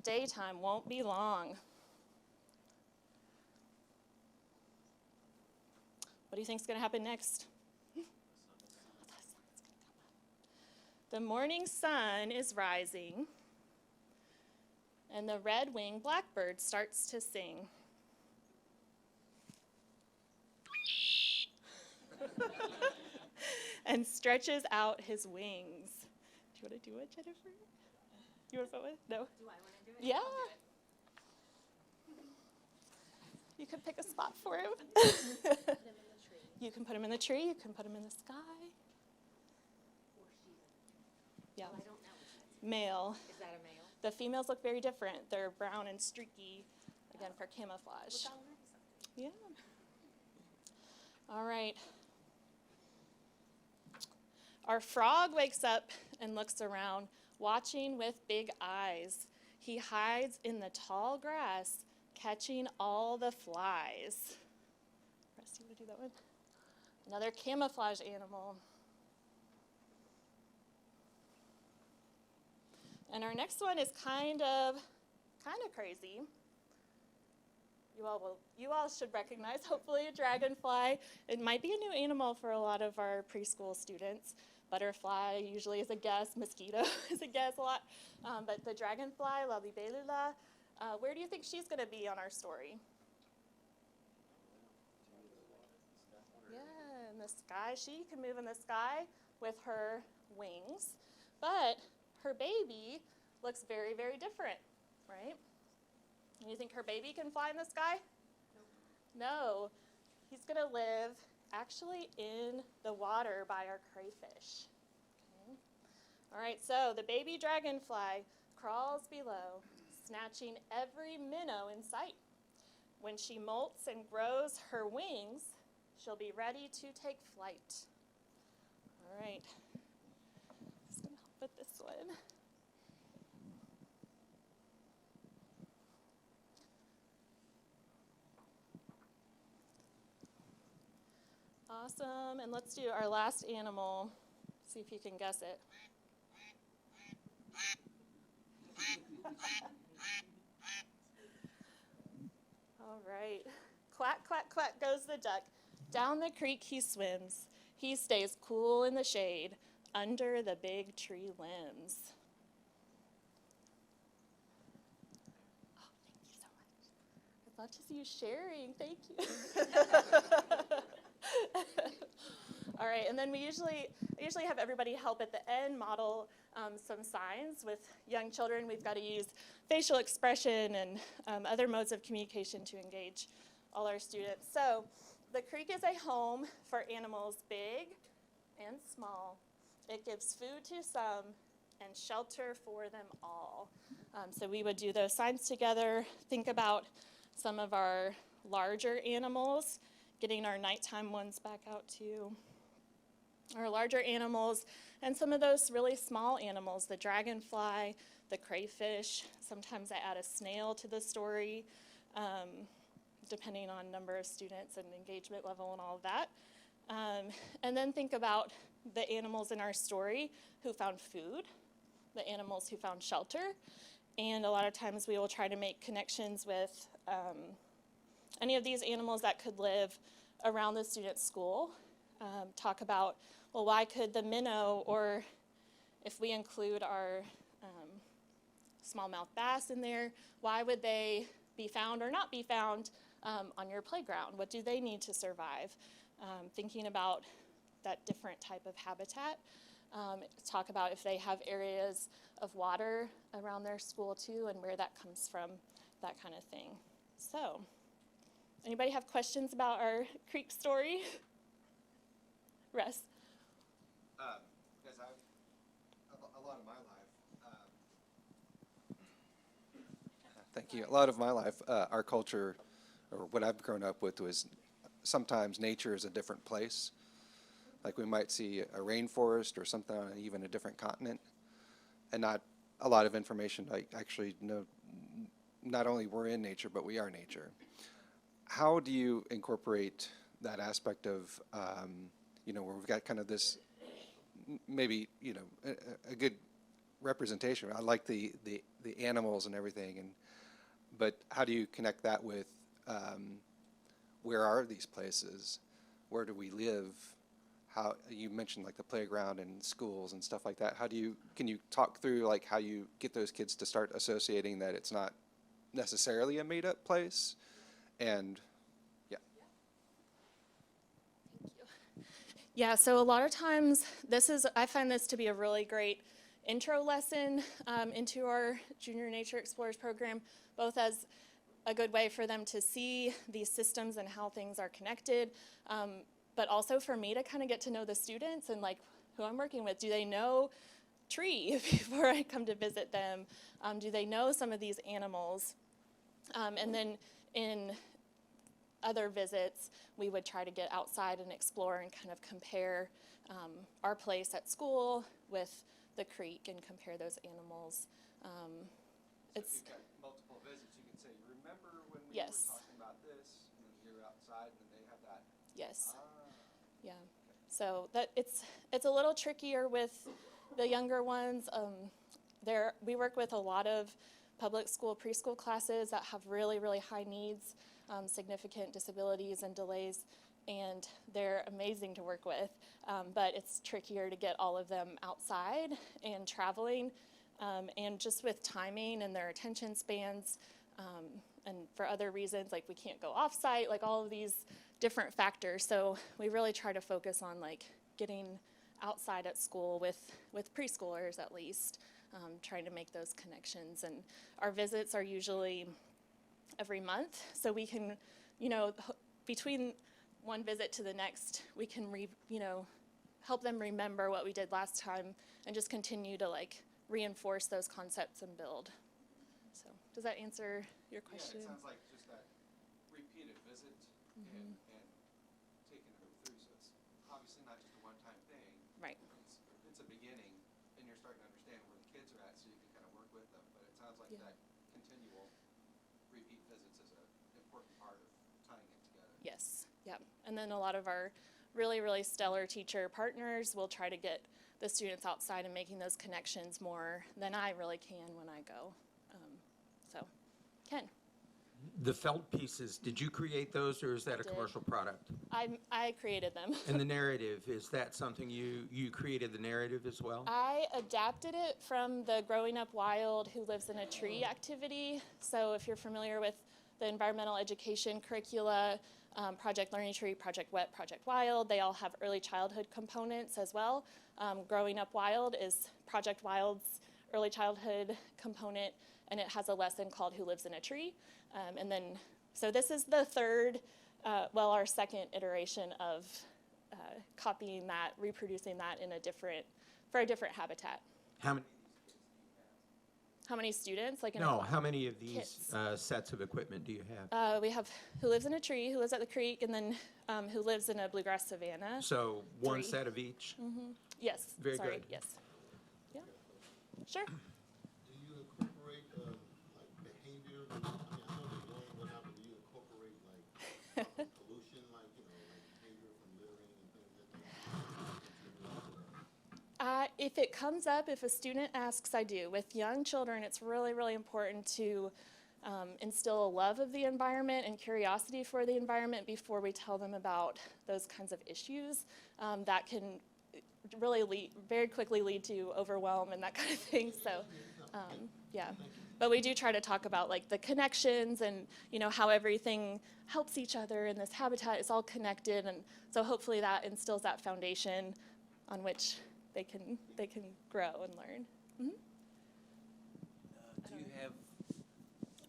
Thank you. Daytime won't be long. What do you think is going to happen next? The morning sun is rising, and the red-winged blackbird starts to sing. And stretches out his wings. Do you want to do it, Jennifer? You want to put it? No? Do I want to do it? Yeah. You can pick a spot for him. You can put him in the tree. You can put him in the sky. Yeah. I don't know. Male. Is that a male? The females look very different. They're brown and streaky, again, for camouflage. Yeah. All right. Our frog wakes up and looks around, watching with big eyes. He hides in the tall grass, catching all the flies. Rusty, you want to do that one? Another camouflage animal. And our next one is kind of crazy. you all should recognize, hopefully, a dragonfly. It might be a new animal for a lot of our preschool students. Butterfly usually is a guess, mosquito is a guess a lot. But the dragonfly, La Libélula, where do you think she's going to be on our story? Yeah, in the sky. She can move in the sky with her wings, but her baby looks very, very different, right? And you think her baby can fly in the sky? No. He's going to live actually in the water by our crayfish. Okay. All right, so the baby dragonfly crawls below, snatching every minnow in sight. When she molts and grows her wings, she'll be ready to take flight. All right. Just going to help with this one. Awesome, and let's do our last animal. See if you can guess it. All right. Quack, quack, quack goes the duck. Down the creek he swims. He stays cool in the shade under the big tree limbs. Oh, thank you so much. I'd love to see you sharing. Thank you. All right, and then I usually have everybody help at the end model some signs. With young children, we've got to use facial expression and other modes of communication to engage all our students. So the creek is a home for animals big and small. It gives food to some and shelter for them all. So we would do those signs together, think about some of our larger animals, getting our nighttime ones back out to our larger animals, and some of those really small animals, the dragonfly, the crayfish. Sometimes I add a snail to the story, depending on number of students and engagement level and all of that. And then think about the animals in our story who found food, the animals who found shelter, and a lot of times we will try to make connections with any of these animals that could live around the student's school. Talk about, well, why could the minnow, or if we include our smallmouth bass in there, why would they be found or not be found on your playground? What do they need to survive? Thinking about that different type of habitat. Talk about if they have areas of water around their school too, and where that comes from, that kind of thing. So, anybody have questions about our creek story? Russ? Because a lot of my life, thank you. A lot of my life, our culture, or what I've grown up with, was sometimes nature is a different place. Like we might see a rainforest or something on even a different continent, and not a lot of information. I actually know not only we're in nature, but we are nature. How do you incorporate that aspect of, where we've got kind of this, maybe, a good representation. I like the animals and everything, but how do you connect that with, where are these places? Where do we live? How, you mentioned like the playground and schools and stuff like that. Can you talk through like how you get those kids to start associating that it's not necessarily a made up place? And yeah. Thank you. Yeah, so a lot of times I find this to be a really great intro lesson into our Junior Nature Explorers program, both as a good way for them to see these systems and how things are connected, but also for me to kind of get to know the students and like who I'm working with. Do they know tree before I come to visit them? Do they know some of these animals? And then in other visits, we would try to get outside and explore and kind of compare our place at school with the creek and compare those animals. So if you've got multiple visits, you can say, remember when we Yes. were talking about this? And then you're outside and then they have that. Yes. Yeah. So that it's a little trickier with the younger ones. We work with a lot of public school preschool classes that have really, really high needs. significant disabilities and delays, and they're amazing to work with, but it's trickier to get all of them outside and traveling, and just with timing and their attention spans, and for other reasons, like we can't go off-site, like all of these different factors. So we really try to focus on like getting outside at school with preschoolers at least, trying to make those connections. And our visits are usually every month, so we can, between one visit to the next, we can help them remember what we did last time and just continue to like reinforce those concepts and build. So does that answer your question? Yeah, it sounds like just that repeated visit and taking them through. So it's obviously not just a one-time thing. Right. It's a beginning, and you're starting to understand where the kids are at, so you can kind of work with them. But it sounds like that continual repeat visits is an important part of tying it together. Yes. Yeah. And then a lot of our really, really stellar teacher partners will try to get the students outside and making those connections more than I really can when I go. Ken. The felt pieces, did you create those, or is that a commercial product? I created them. And the narrative, is that something you created the narrative as well? I adapted it from the Growing Up Wild Who Lives in a Tree activity. So if you're familiar with the environmental education curricula, Project Learning Tree, Project Wet, Project Wild, they all have early childhood components as well. Growing Up Wild is Project Wild's early childhood component, and it has a lesson called Who Lives in a Tree. And then, so this is the third, our second iteration of copying that, reproducing that in for a different habitat. How many students? How many of these sets of equipment do you have? We have Who Lives in a Tree, Who Lives at the Creek, and then Who Lives in a Bluegrass Savanna. So one set of each? Mm-hmm. Yes. Very good. Yes. Yeah. Sure. Do you incorporate like behavior? I know they're going whatnot, but do you incorporate like pollution, like like behavior from littering and things like that? If it comes up, if a student asks, I do. With young children, it's really, really important to instill a love of the environment and curiosity for the environment before we tell them about those kinds of issues. That can really very quickly lead to overwhelm and that kind of thing. So, yeah. But we do try to talk about like the connections and how everything helps each other in this habitat. It's all connected, and so hopefully that instills that foundation on which they can grow and learn. Mm-hmm.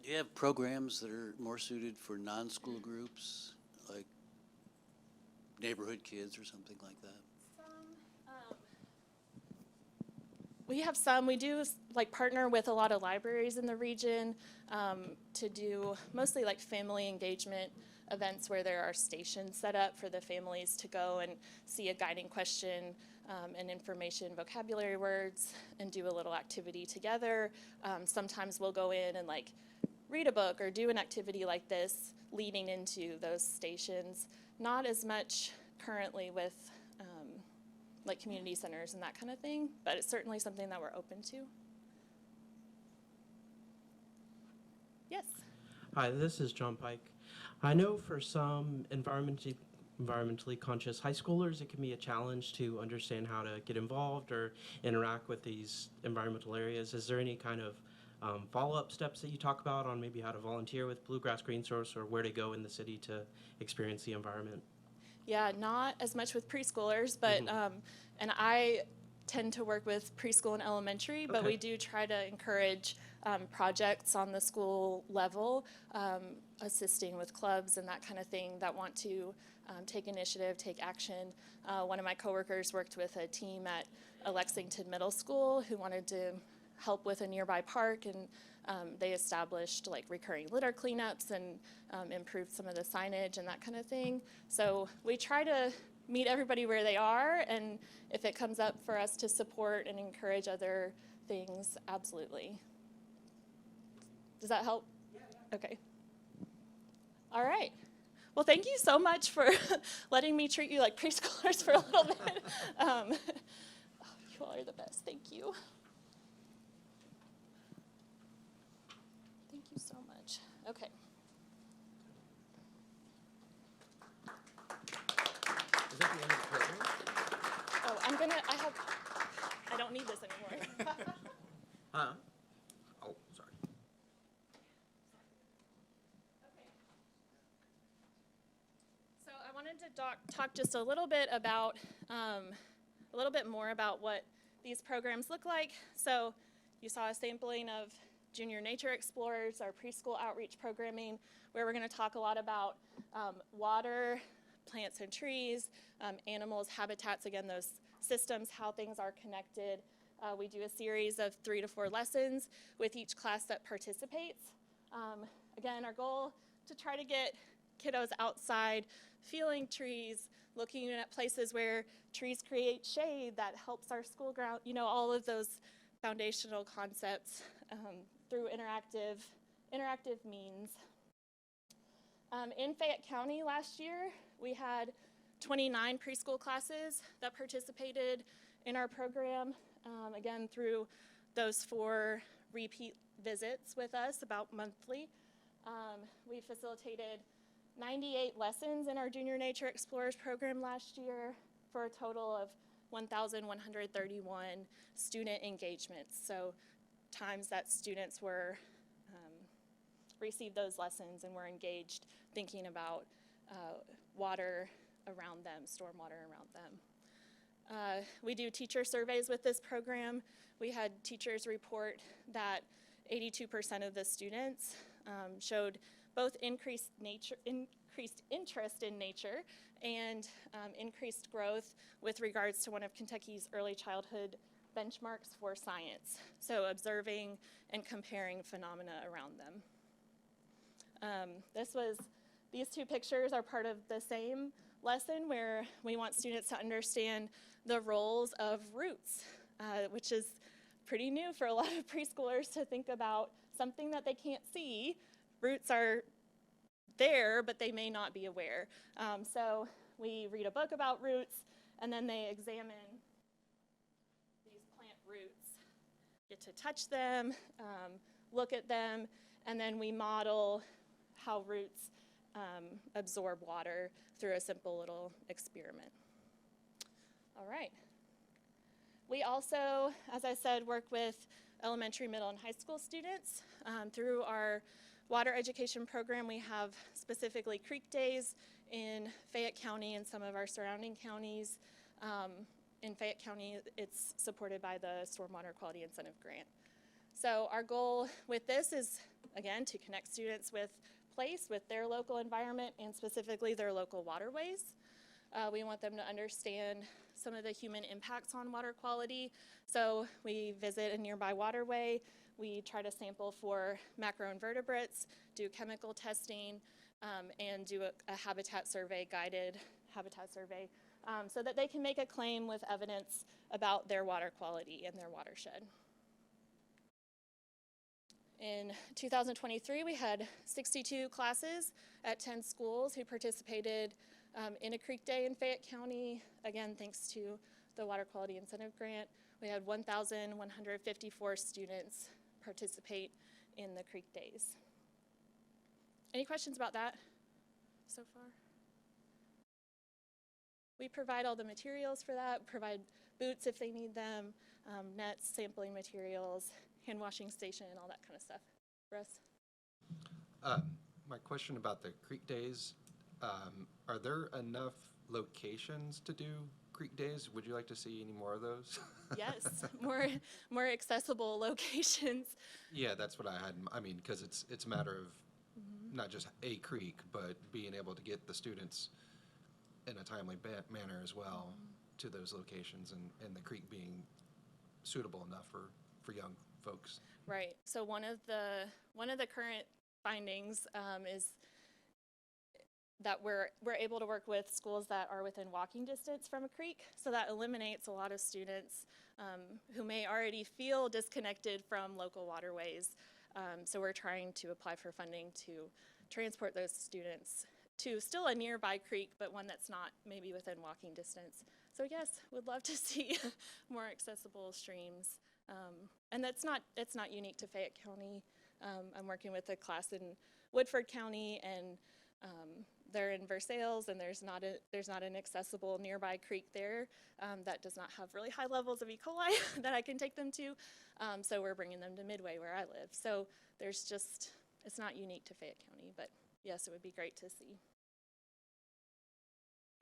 Do you have programs that are more suited for non-school groups, like neighborhood kids or something like that? We have some. We do like partner with a lot of libraries in the region to do mostly like family engagement events where there are stations set up for the families to go and see a guiding question and information, vocabulary words, and do a little activity together. Sometimes we'll go in and like read a book or do an activity like this leading into those stations. Not as much currently with like community centers and that kind of thing, but it's certainly something that we're open to. Yes? Hi, this is John Pike. I know for some environmentally conscious high schoolers, it can be a challenge to understand how to get involved or interact with these environmental areas. Is there any kind of follow-up steps that you talk about on maybe how to volunteer with Bluegrass Green Source or where to go in the city to experience the environment? Yeah, not as much with preschoolers, but and I tend to work with preschool and elementary, but we do try to encourage projects on the school level, assisting with clubs and that kind of thing that want to take initiative, take action. One of my coworkers worked with a team at a Lexington middle school who wanted to help with a nearby park, and they established like recurring litter cleanups and improved some of the signage and that kind of thing. So we try to meet everybody where they are, and if it comes up for us to support and encourage other things, absolutely. Does that help? Yeah. Okay. All right. Well, thank you so much for letting me treat you like preschoolers for a little bit. You all are the best. Thank you. Thank you so much. Okay. don't need this anymore. Huh? Oh, sorry. So I wanted to talk just a little bit more about what these programs look like. So you saw a sampling of Junior Nature Explorers, our preschool outreach programming, where we're going to talk a lot about water, plants and trees, animals, habitats, again, those systems, how things are connected. We do a series of 3 to 4 lessons with each class that participates. Again, our goal to try to get kiddos outside, feeling trees, looking at places where trees create shade that helps our school ground, you know, all of those foundational concepts through interactive means. In Fayette County last year, we had 29 preschool classes that participated in our program, again, through those 4 repeat visits with us about monthly. We facilitated 98 lessons in our Junior Nature Explorers program last year for a total of 1,131 student engagements. So times that students were received those lessons and were engaged thinking about water around them, stormwater around them. We do teacher surveys with this program. We had teachers report that 82% of the students showed both increased interest in nature and increased growth with regards to one of Kentucky's early childhood benchmarks for science. So observing and comparing phenomena around them. These 2 pictures are part of the same lesson where we want students to understand the roles of roots, which is pretty new for a lot of preschoolers to think about something that they can't see. Roots are there, but they may not be aware. So we read a book about roots, and then they examine these plant roots, get to touch them, look at them, and then we model how roots absorb water through a simple little experiment. All right. We also, as I said, work with elementary, middle, and high school students. Through our water education program, we have specifically creek days in Fayette County and some of our surrounding counties. In Fayette County, it's supported by the Stormwater Quality Incentive Grant. So our goal with this is, again, to connect students with place, with their local environment, and specifically their local waterways. We want them to understand some of the human impacts on water quality. So we visit a nearby waterway. We try to sample for macroinvertebrates, do chemical testing, and do a habitat survey, guided habitat survey, so that they can make a claim with evidence about their water quality in their watershed. In 2023, we had 62 classes at 10 schools who participated in a creek day in Fayette County. Again, thanks to the Water Quality Incentive Grant, we had 1,154 students participate in the creek days. Any questions about that so far? We provide all the materials for that, provide boots if they need them, nets, sampling materials, hand washing station, all that kind of stuff. Russ? My question about the creek days, are there enough locations to do creek days? Would you like to see any more of those? Yes, more accessible locations. Yeah, that's what I had. I mean, because it's a matter of not just a creek, but being able to get the students in a timely manner as well to those locations, and the creek being suitable enough for young folks. Right. So one of the current findings is that we're able to work with schools that are within walking distance from a creek. So that eliminates a lot of students who may already feel disconnected from local waterways. So we're trying to apply for funding to transport those students to still a nearby creek, but one that's not maybe within walking distance. So yes, would love to see more accessible streams. And it's not unique to Fayette County. I'm working with a class in Woodford County, and they're in Versailles, and there's not an accessible nearby creek there that does not have really high levels of E. coli that I can take them to. So we're bringing them to Midway where I live. So there's just, it's not unique to Fayette County, but yes, it would be great to see.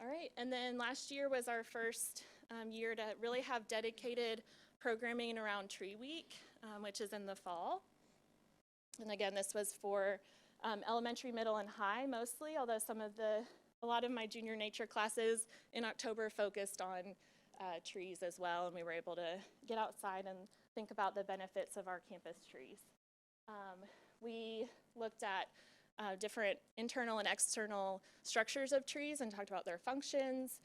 All right, and then last year was our first year to really have dedicated programming around Tree Week, which is in the fall. And again, this was for elementary, middle, and high mostly, although a lot of my junior nature classes in October focused on trees as well, and we were able to get outside and think about the benefits of our campus trees. We looked at different internal and external structures of trees and talked about their functions.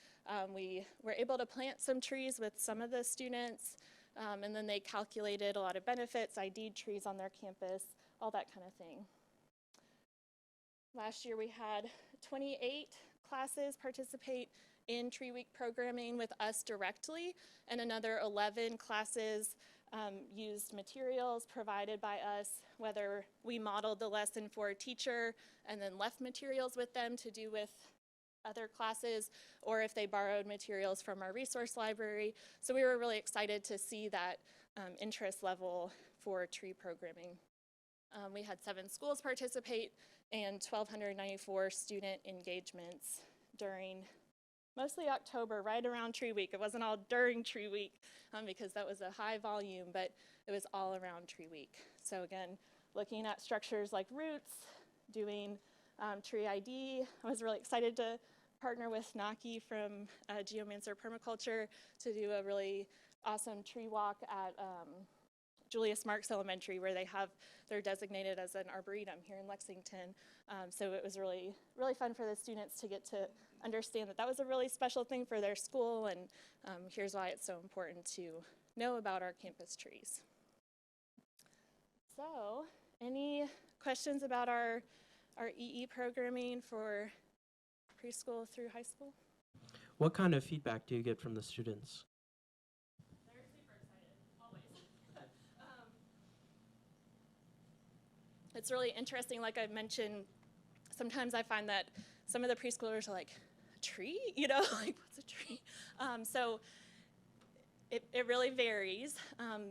We were able to plant some trees with some of the students, and then they calculated a lot of benefits, ID'd trees on their campus, all that kind of thing. Last year we had 28 classes participate in Tree Week programming with us directly, and another 11 classes used materials provided by us, whether we modeled the lesson for a teacher and then left materials with them to do with other classes, or if they borrowed materials from our resource library. So we were really excited to see that interest level for tree programming. We had 7 schools participate and 1,294 student engagements during mostly October, right around Tree Week. It wasn't all during Tree Week because that was a high volume, but it was all around Tree Week. So again, looking at structures like roots, doing tree ID. I was really excited to partner with Naki from Geomancer Permaculture to do a really awesome tree walk at Julius Marks Elementary, where they're designated as an arboretum here in Lexington. So it was really, really fun for the students to get to understand that was a really special thing for their school, and here's why it's so important to know about our campus trees. So, any questions about our EE programming for preschool through high school? What kind of feedback do you get from the students? They're super excited, always. It's really interesting, like I mentioned, sometimes I find that some of the preschoolers are like, a tree? You know, like, what's a tree? So it really varies,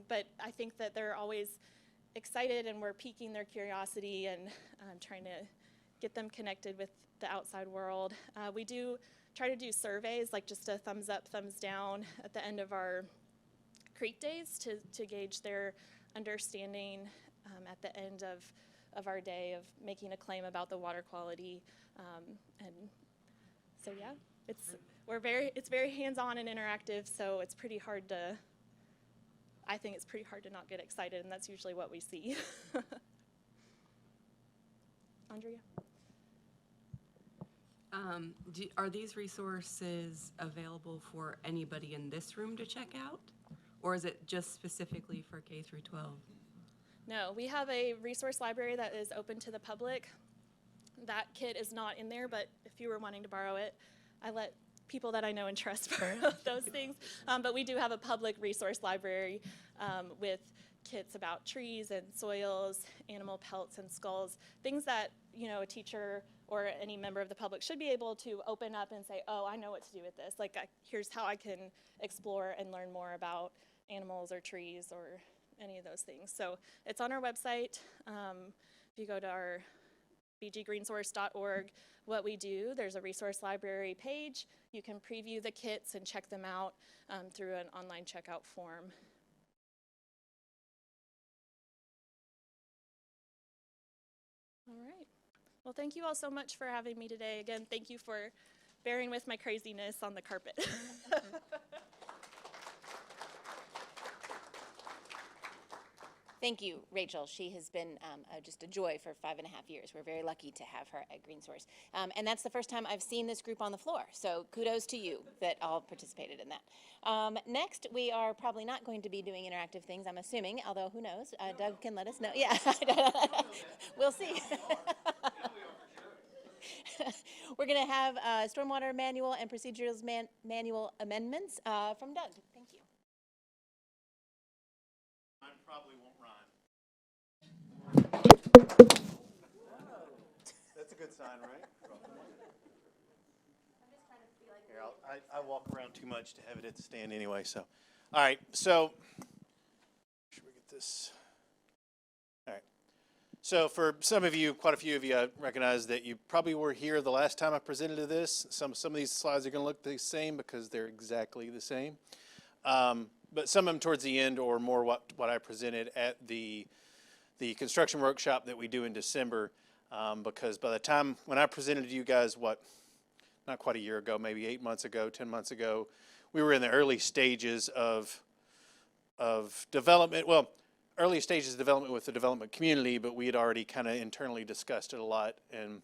but I think that they're always excited, and we're piquing their curiosity and trying to get them connected with the outside world. We do try to do surveys, like just a thumbs up, thumbs down at the end of our creek days to gauge their understanding at the end of our day of making a claim about the water quality. And so yeah, it's very hands-on and interactive, so it's pretty hard to, I think it's pretty hard to not get excited, and that's usually what we see. Andrea? Are these resources available for anybody in this room to check out? Or is it just specifically for K through 12? No, we have a resource library that is open to the public. That kit is not in there, but if you were wanting to borrow it, I let people that I know and trust borrow those things. But we do have a public resource library with kits about trees and soils, animal pelts and skulls, things that, you know, a teacher or any member of the public should be able to open up and say, oh, I know what to do with this. Like, here's how I can explore and learn more about animals or trees or any of those things. So it's on our website. If you go to our bggreensource.org, what we do, there's a resource library page. You can preview the kits and check them out through an online checkout form. All right. Well, thank you all so much for having me today. Again, thank you for bearing with my craziness on the carpet. Thank you, Rachel. She has been just a joy for 5.5 years. We're very lucky to have her at Green Source. And that's the first time I've seen this group on the floor. So kudos to you that all participated in that. Next, we are probably not going to be doing interactive things, I'm assuming, although who knows? Doug can let us know. Yeah, we'll see. We're going to have Stormwater Manual and Procedurals Manual amendments from Doug. Thank you. Mine probably won't rhyme. That's a good sign, right? Here, I walk around too much to have it at the stand anyway, so. All right, so, should we get this? All right. So for some of you, quite a few of you, I recognize that you probably were here the last time I presented to this. Some of these slides are going to look the same because they're exactly the same. But some of them towards the end or more what I presented at the construction workshop that we do in December. Because by the time, when I presented to you guys, not quite a year ago, maybe 8 months ago, 10 months ago, we were in the early stages of development. Well, early stages of development with the development community, but we had already kind of internally discussed it a lot. And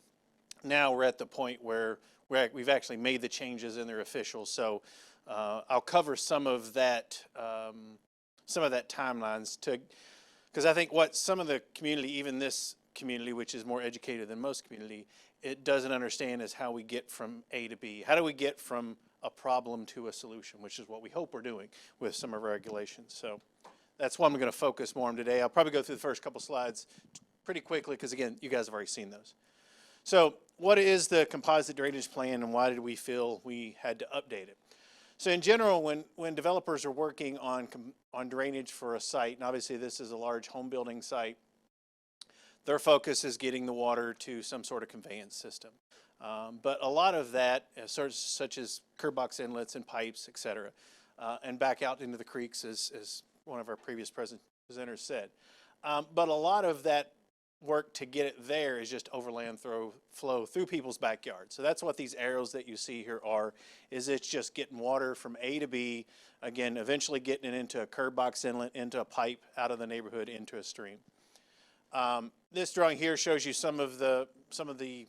now we're at the point where we've actually made the changes and they're official. So I'll cover some of that timelines because I think what some of the community, even this community, which is more educated than most community, it doesn't understand is how we get from A to B. How do we get from a problem to a solution, which is what we hope we're doing with some of our regulations. So that's what I'm going to focus more on today. I'll probably go through the first couple slides pretty quickly because, again, you guys have already seen those. So what is the composite drainage plan and why did we feel we had to update it? So in general, when developers are working on drainage for a site, and obviously this is a large home building site, their focus is getting the water to some sort of conveyance system. But a lot of that, such as curb box inlets and pipes, et cetera, and back out into the creeks, as one of our previous presenters said. But a lot of that work to get it there is just overland flow through people's backyards. So that's what these arrows that you see here are, is it's just getting water from A to B, again, eventually getting it into a curb box inlet, into a pipe, out of the neighborhood, into a stream. This drawing here shows you some of the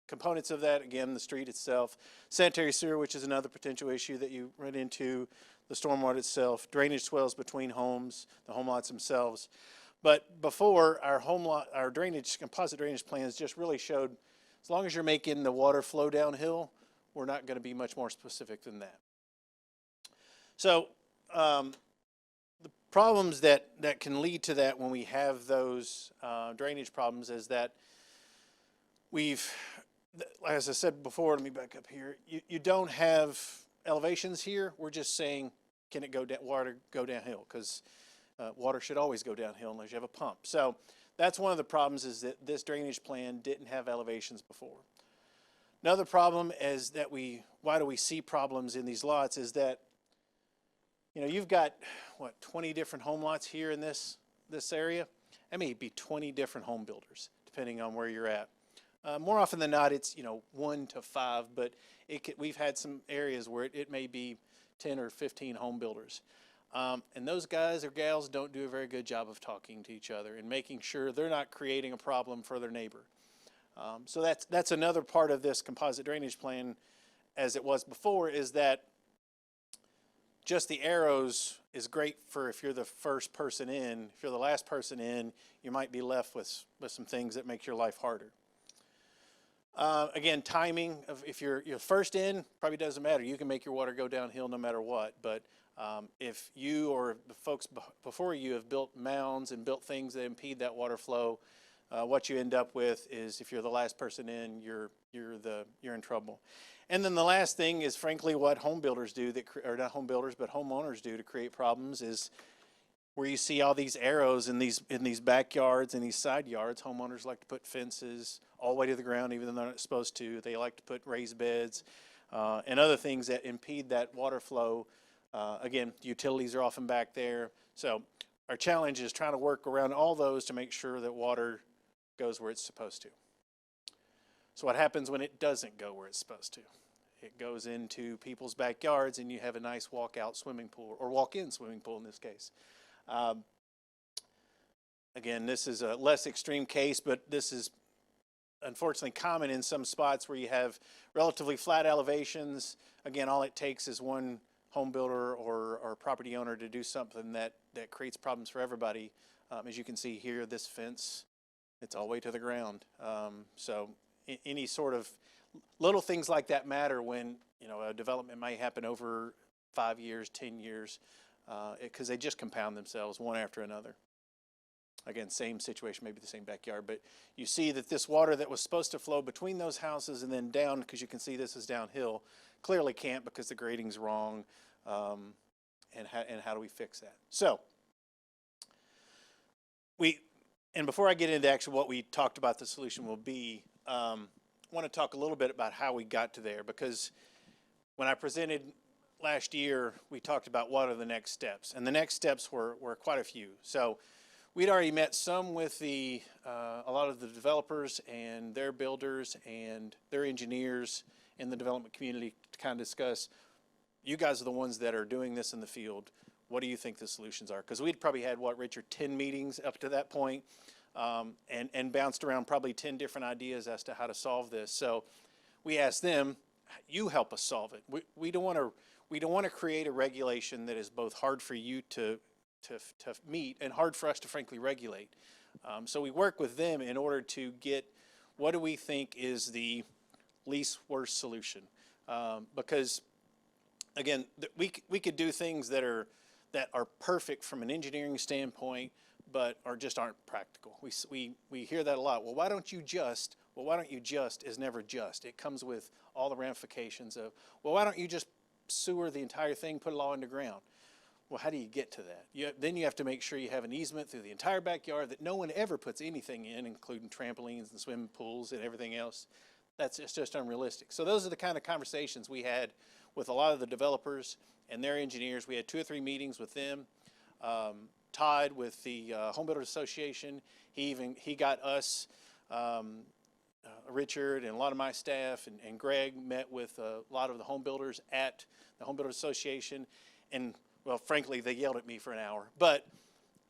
components of that. Again, the street itself, sanitary sewer, which is another potential issue that you run into, the stormwater itself, drainage swells between homes, the home lots themselves. But before, our composite drainage plans just really showed, as long as you're making the water flow downhill, we're not going to be much more specific than that. So the problems that can lead to that when we have those drainage problems is that as I said before, let me back up here, you don't have elevations here. We're just saying, can it water go downhill? Because water should always go downhill unless you have a pump. So that's one of the problems, is that this drainage plan didn't have elevations before. Another problem is that why do we see problems in these lots is that, you've got, 20 different home lots here in this area? That may be 20 different home builders, depending on where you're at. More often than not, it's, 1 to 5, but we've had some areas where it may be 10 or 15 home builders. And those guys or gals don't do a very good job of talking to each other and making sure they're not creating a problem for their neighbor. So that's another part of this composite drainage plan, as it was before, is that just the arrows is great for if you're the first person in. If you're the last person in, you might be left with some things that make your life harder. Again, timing of if you're first in, probably doesn't matter. You can make your water go downhill no matter what. But if you or the folks before you have built mounds and built things that impede that water flow, what you end up with is, if you're the last person in, you're in trouble. And then the last thing is, frankly, what home builders do, or not home builders, but homeowners do to create problems, is where you see all these arrows in these backyards and these side yards. Homeowners like to put fences all the way to the ground, even though they're not supposed to. They like to put raised beds and other things that impede that water flow. Again, utilities are often back there. So our challenge is trying to work around all those to make sure that water goes where it's supposed to. So what happens when it doesn't go where it's supposed to? It goes into people's backyards, and you have a nice walk-out swimming pool, or walk-in swimming pool in this case. Again, this is a less extreme case, but this is unfortunately common in some spots where you have relatively flat elevations. Again, all it takes is one home builder or property owner to do something that creates problems for everybody. As you can see here, this fence, it's all the way to the ground. So any sort of little things like that matter when, a development may happen over 5 years, 10 years, because they just compound themselves one after another. Again, same situation, maybe the same backyard, but you see that this water that was supposed to flow between those houses and then down, because you can see this is downhill, clearly can't because the grading's wrong. And how do we fix that? So, and before I get into actually what we talked about the solution will be, I want to talk a little bit about how we got to there, because when I presented last year, we talked about what are the next steps, and the next steps were quite a few. So we'd already met some with a lot of the developers and their builders and their engineers in the development community to kind of discuss, you guys are the ones that are doing this in the field. What do you think the solutions are? Because we'd probably had, what, Richard, 10 meetings up to that point, and bounced around probably 10 different ideas as to how to solve this. So we asked them, you help us solve it. We don't want to create a regulation that is both hard for you to meet and hard for us to frankly regulate. So we work with them in order to get what do we think is the least worst solution. Because again, we could do things that are perfect from an engineering standpoint, but aren't practical. We hear that a lot. Well, why don't you just? Well, why don't you just is never just. It comes with all the ramifications of, well, why don't you just sewer the entire thing, put it all underground? Well, how do you get to that? Then you have to make sure you have an easement through the entire backyard that no one ever puts anything in, including trampolines and swimming pools and everything else. It's just unrealistic. So those are the kind of conversations we had with a lot of the developers and their engineers. We had 2 or 3 meetings with them. Todd with the Home Builders Association, he got us, Richard and a lot of my staff, and Greg met with a lot of the home builders at the Home Builders Association, and well, frankly, they yelled at me for an hour. But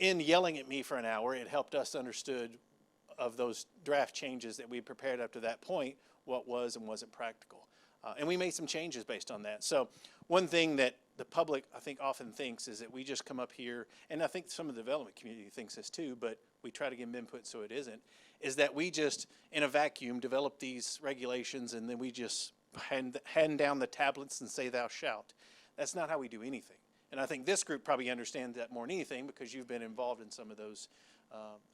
in yelling at me for an hour, it helped us understood of those draft changes that we prepared up to that point, what was and wasn't practical. And we made some changes based on that. So one thing that the public, I think, often thinks is that we just come up here, and I think some of the development community thinks this too, but we try to give them input so it isn't, is that we just, in a vacuum, develop these regulations and then we just hand down the tablets and say thou shalt. That's not how we do anything. And I think this group probably understands that more than anything because you've been involved in some of those,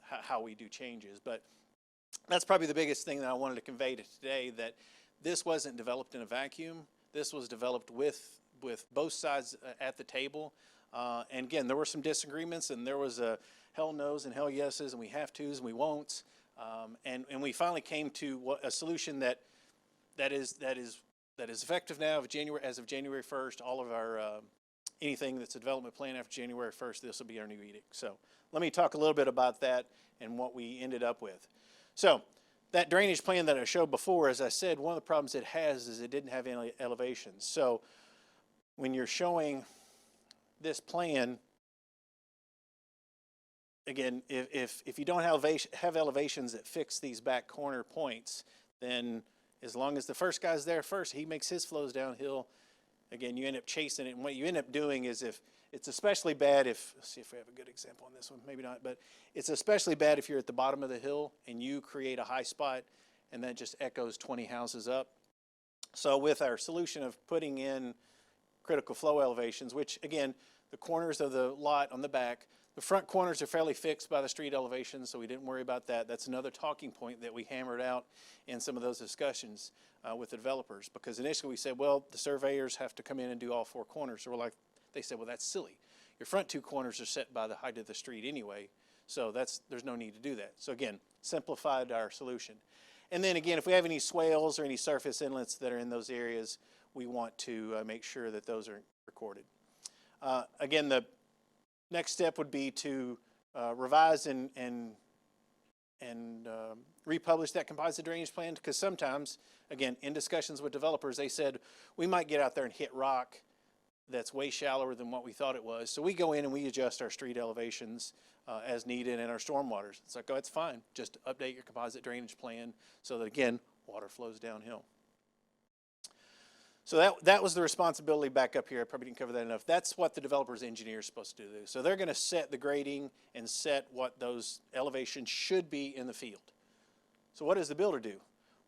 how we do changes. But that's probably the biggest thing that I wanted to convey to today, that this wasn't developed in a vacuum. This was developed with both sides at the table. And again, there were some disagreements, and there was a hell no's and hell yeses, and we have to's and we won'ts. And we finally came to a solution that is effective now as of January 1st. All of our anything that's a development plan after January 1st, this will be our new edict. So let me talk a little bit about that and what we ended up with. So that drainage plan that I showed before, as I said, one of the problems it has is it didn't have any elevations. So when you're showing this plan, again, if you don't have elevations that fix these back corner points, then as long as the first guy's there first, he makes his flows downhill. Again, you end up chasing it, and what you end up doing is, if it's especially bad if, let's see if we have a good example on this one, maybe not, but it's especially bad if you're at the bottom of the hill and you create a high spot and that just echoes 20 houses up. So with our solution of putting in critical flow elevations, which again, the corners of the lot on the back, the front corners are fairly fixed by the street elevations, so we didn't worry about that. That's another talking point that we hammered out in some of those discussions with the developers, because initially we said, well, the surveyors have to come in and do all 4 corners. So they said, well, that's silly. Your front 2 corners are set by the height of the street anyway, so there's no need to do that. So again, simplified our solution. And then again, if we have any swales or any surface inlets that are in those areas, we want to make sure that those are recorded. Again, the next step would be to revise and republish that composite drainage plan, because sometimes, again, in discussions with developers, they said, we might get out there and hit rock that's way shallower than what we thought it was. So we go in and we adjust our street elevations as needed and our stormwaters. It's like, oh, it's fine. Just update your composite drainage plan so that, again, water flows downhill. So that was the responsibility back up here. I probably didn't cover that enough. That's what the developer's engineer is supposed to do. So they're going to set the grading and set what those elevations should be in the field. So what does the builder do?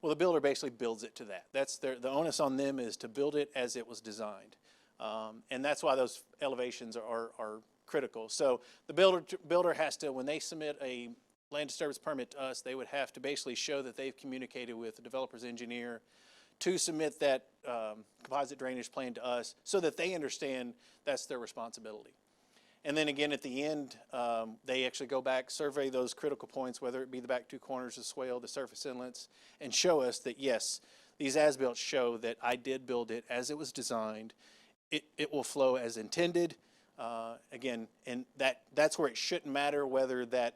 Well, the builder basically builds it to that. That's the onus on them is to build it as it was designed. And that's why those elevations are critical. So the builder has to, when they submit a land disturbance permit to us, they would have to basically show that they've communicated with the developer's engineer to submit that composite drainage plan to us so that they understand that's their responsibility. And then again, at the end, they actually go back, survey those critical points, whether it be the back two corners, the swale, the surface inlets, and show us that, yes, these as-built show that I did build it as it was designed. It will flow as intended. Again, and that's where it shouldn't matter whether that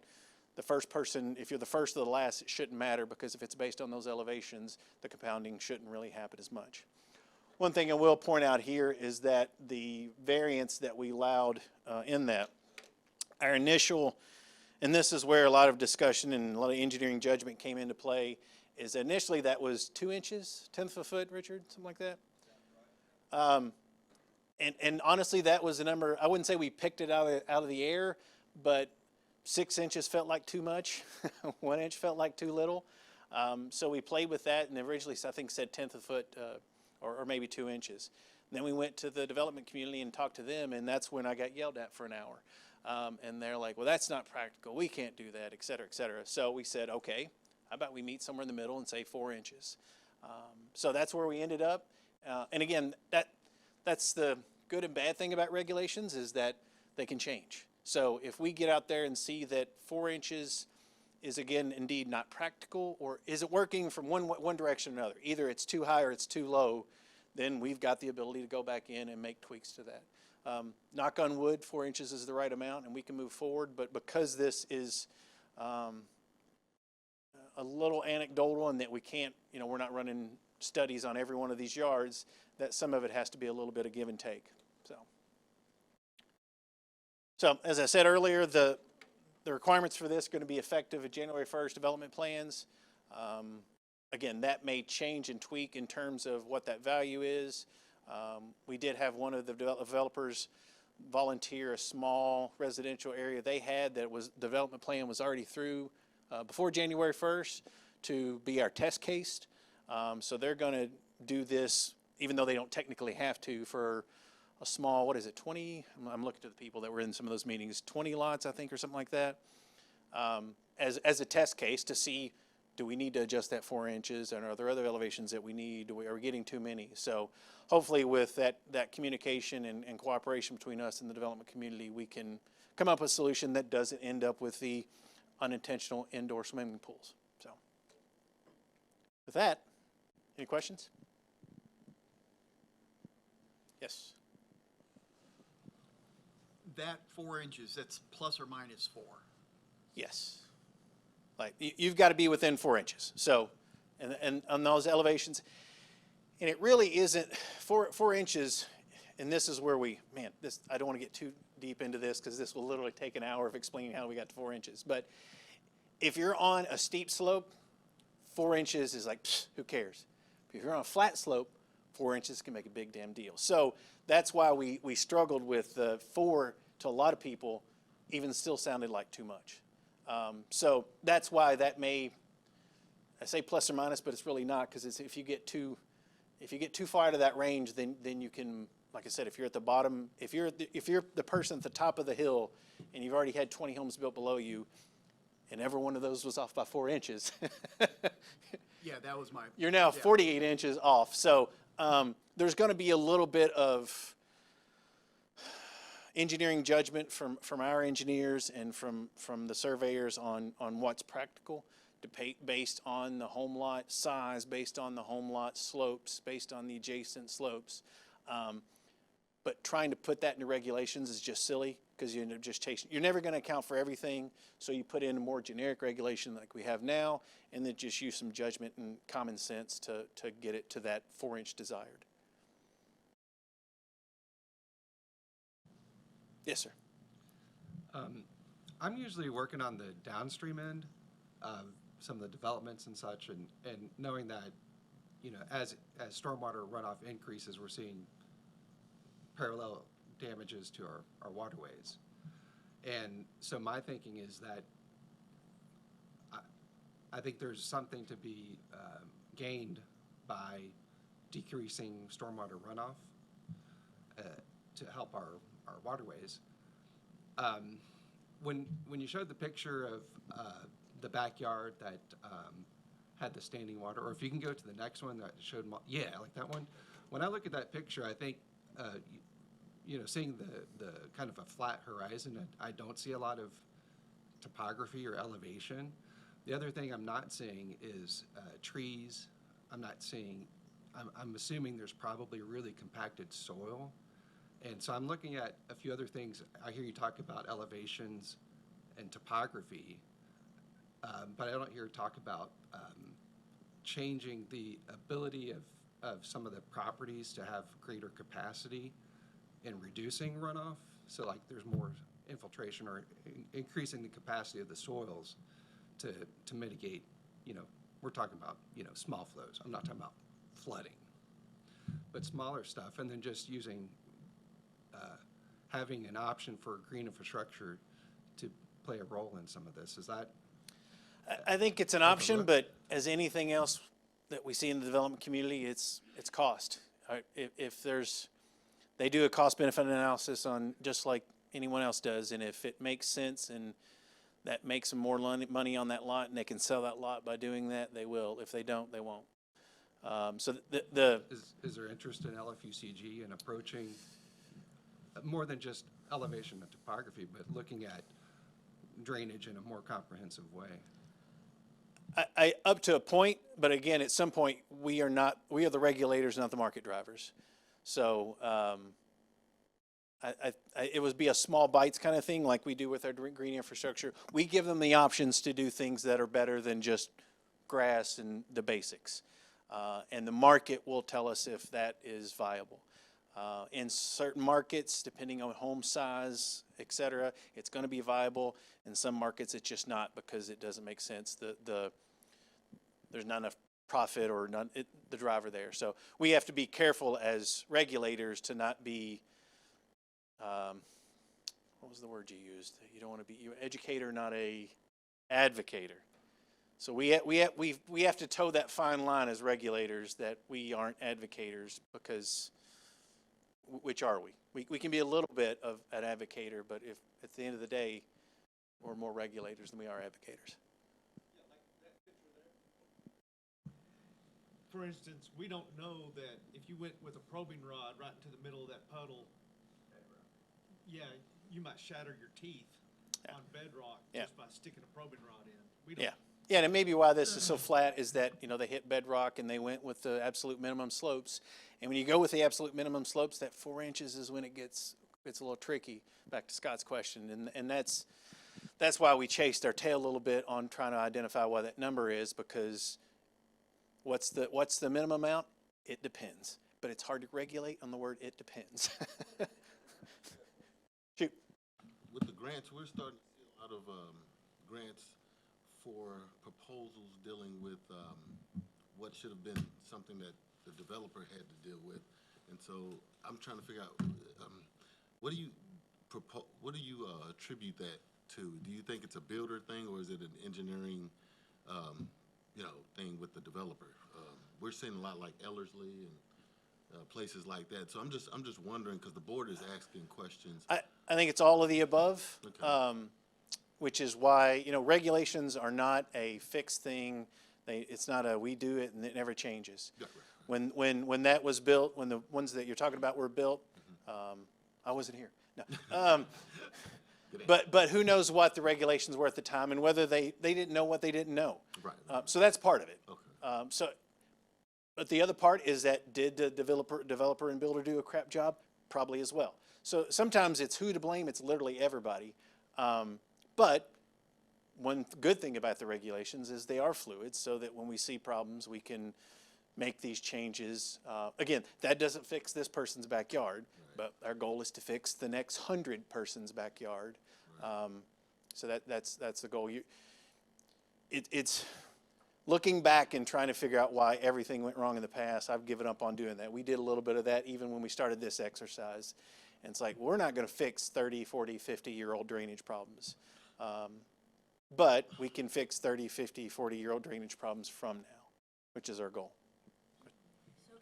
the first person, if you're the first or the last, it shouldn't matter, because if it's based on those elevations, the compounding shouldn't really happen as much. One thing I will point out here is that the variance that we allowed in that, our initial, and this is where a lot of discussion and a lot of engineering judgment came into play, is initially that was 2 inches, 1/10 of a foot, Richard, something like that. And honestly, that was the number. I wouldn't say we picked it out of the air, but 6 inches felt like too much. 1 inch felt like too little. So we played with that, and originally I think said 1/10 of a foot, or maybe 2 inches. And then we went to the development community and talked to them, and that's when I got yelled at for an hour. And they're like, well, that's not practical. We can't do that, et cetera, et cetera. So we said, okay, how about we meet somewhere in the middle and say 4 inches? So that's where we ended up. And again, that's the good and bad thing about regulations, is that they can change. So if we get out there and see that 4 inches is, again, indeed not practical, or is it working from one direction or another, either it's too high or it's too low, then we've got the ability to go back in and make tweaks to that. Knock on wood, 4 inches is the right amount, and we can move forward. But because this is a little anecdotal, and that we can't, we're not running studies on every one of these yards, that some of it has to be a little bit of give and take. So as I said earlier, the requirements for this are going to be effective at January 1st development plans. Again, that may change and tweak in terms of what that value is. We did have one of the developers volunteer a small residential area they had that was, development plan was already through before January 1st to be our test case. So they're going to do this, even though they don't technically have to, for a small, what is it, 20? I'm looking to the people that were in some of those meetings, 20 lots, I think, or something like that, as a test case to see, do we need to adjust that 4 inches, and are there other elevations that we need? Are we getting too many? So hopefully with that communication and cooperation between us and the development community, we can come up with a solution that doesn't end up with the unintentional indoor swimming pools. So with that, any questions? Yes. That 4 inches, that's plus or minus 4. Yes. Like you've got to be within 4 inches. So, and on those elevations, and it really isn't 4 inches. And this is where I don't want to get too deep into this, because this will literally take an hour of explaining how we got to 4 inches. But if you're on a steep slope, 4 inches is like, psh, who cares? But if you're on a flat slope, 4 inches can make a big damn deal. So that's why we struggled with 4. To a lot of people, even still sounded like too much. So that's why that may, I say plus or minus, but it's really not, because if you get too far out of that range, then you can, like I said, if you're at the bottom, if you're the person at the top of the hill, and you've already had 20 homes built below you, and every one of those was off by 4 inches. Yeah, that was my. You're now 48 inches off. So there's going to be a little bit of engineering judgment from our engineers and from the surveyors on what's practical, based on the home lot size, based on the home lot slopes, based on the adjacent slopes. But trying to put that into regulations is just silly, because you end up just chasing. You're never going to account for everything, so you put in a more generic regulation like we have now, and then just use some judgment and common sense to get it to that 4 inch desired. Yes, sir. I'm usually working on the downstream end of some of the developments and such, and knowing that, as stormwater runoff increases, we're seeing parallel damages to our waterways. And so my thinking is that I think there's something to be gained by decreasing stormwater runoff. to help our waterways. When you showed the picture of the backyard that had the standing water, or if you can go to the next one that showed, yeah, like that one. When I look at that picture, I think, seeing the kind of a flat horizon, I don't see a lot of topography or elevation. The other thing I'm not seeing is trees. I'm assuming there's probably really compacted soil. And so I'm looking at a few other things. I hear you talk about elevations and topography, but I don't hear talk about changing the ability of some of the properties to have greater capacity in reducing runoff. So like there's more infiltration or increasing the capacity of the soils to mitigate, we're talking about, small flows. I'm not talking about flooding, but smaller stuff. And then just using, having an option for green infrastructure to play a role in some of this. Is that? I think it's an option, but as anything else that we see in the development community, it's cost. If they do a cost benefit analysis on just like anyone else does, and if it makes sense and that makes them more money on that lot and they can sell that lot by doing that, they will. If they don't, they won't. So Is there interest in LFUCG in approaching more than just elevation and topography, but looking at drainage in a more comprehensive way? I up to a point, but again, at some point, we are the regulators, not the market drivers. So it would be a small bites kind of thing like we do with our green infrastructure. We give them the options to do things that are better than just grass and the basics. And the market will tell us if that is viable. In certain markets, depending on home size, et cetera, it's going to be viable. In some markets, it's just not because it doesn't make sense. There's not enough profit or the driver there. So we have to be careful as regulators to not be, what was the word you used? You don't want to be an educator, not a advocator. So we have to toe that fine line as regulators that we aren't advocators, because which are we? We can be a little bit of an advocator, but if at the end of the day we're more regulators than we are advocators. For instance, we don't know that if you went with a probing rod right into the middle of that puddle, yeah, you might shatter your teeth on bedrock just by sticking a probing rod in. We don't. Yeah, and maybe why this is so flat is that, they hit bedrock and they went with the absolute minimum slopes. And when you go with the absolute minimum slopes, that 4 inches is when it gets a little tricky, back to Scott's question. And that's why we chased our tail a little bit on trying to identify why that number is, because what's the minimum amount? It depends. But it's hard to regulate on the word it depends. Shoot. With the grants, we're starting to see a lot of grants for proposals dealing with what should have been something that the developer had to deal with. And so I'm trying to figure out, what do you attribute that to? Do you think it's a builder thing, or is it an engineering thing with the developer? We're seeing a lot like Ellerslie and places like that. So I'm just wondering, because the board is asking questions. I think it's all of the above. Okay. Which is why, regulations are not a fixed thing. It's not a we do it and it never changes. Yeah, right. When that was built, when the ones that you're talking about were built, I wasn't here. No. But who knows what the regulations were at the time and whether they didn't know what they didn't know. Right. So that's part of it. Okay. But the other part is that did the developer and builder do a crap job? Probably as well. So sometimes it's who to blame. It's literally everybody. But one good thing about the regulations is they are fluid, so that when we see problems, we can make these changes. Again, that doesn't fix this person's backyard, but our goal is to fix the next 100 person's backyard. So that's the goal. It's looking back and trying to figure out why everything went wrong in the past. I've given up on doing that. We did a little bit of that even when we started this exercise. And it's like, we're not going to fix 30, 40, 50-year-old drainage problems. But we can fix 30, 50, 40-year-old drainage problems from now, which is our goal. So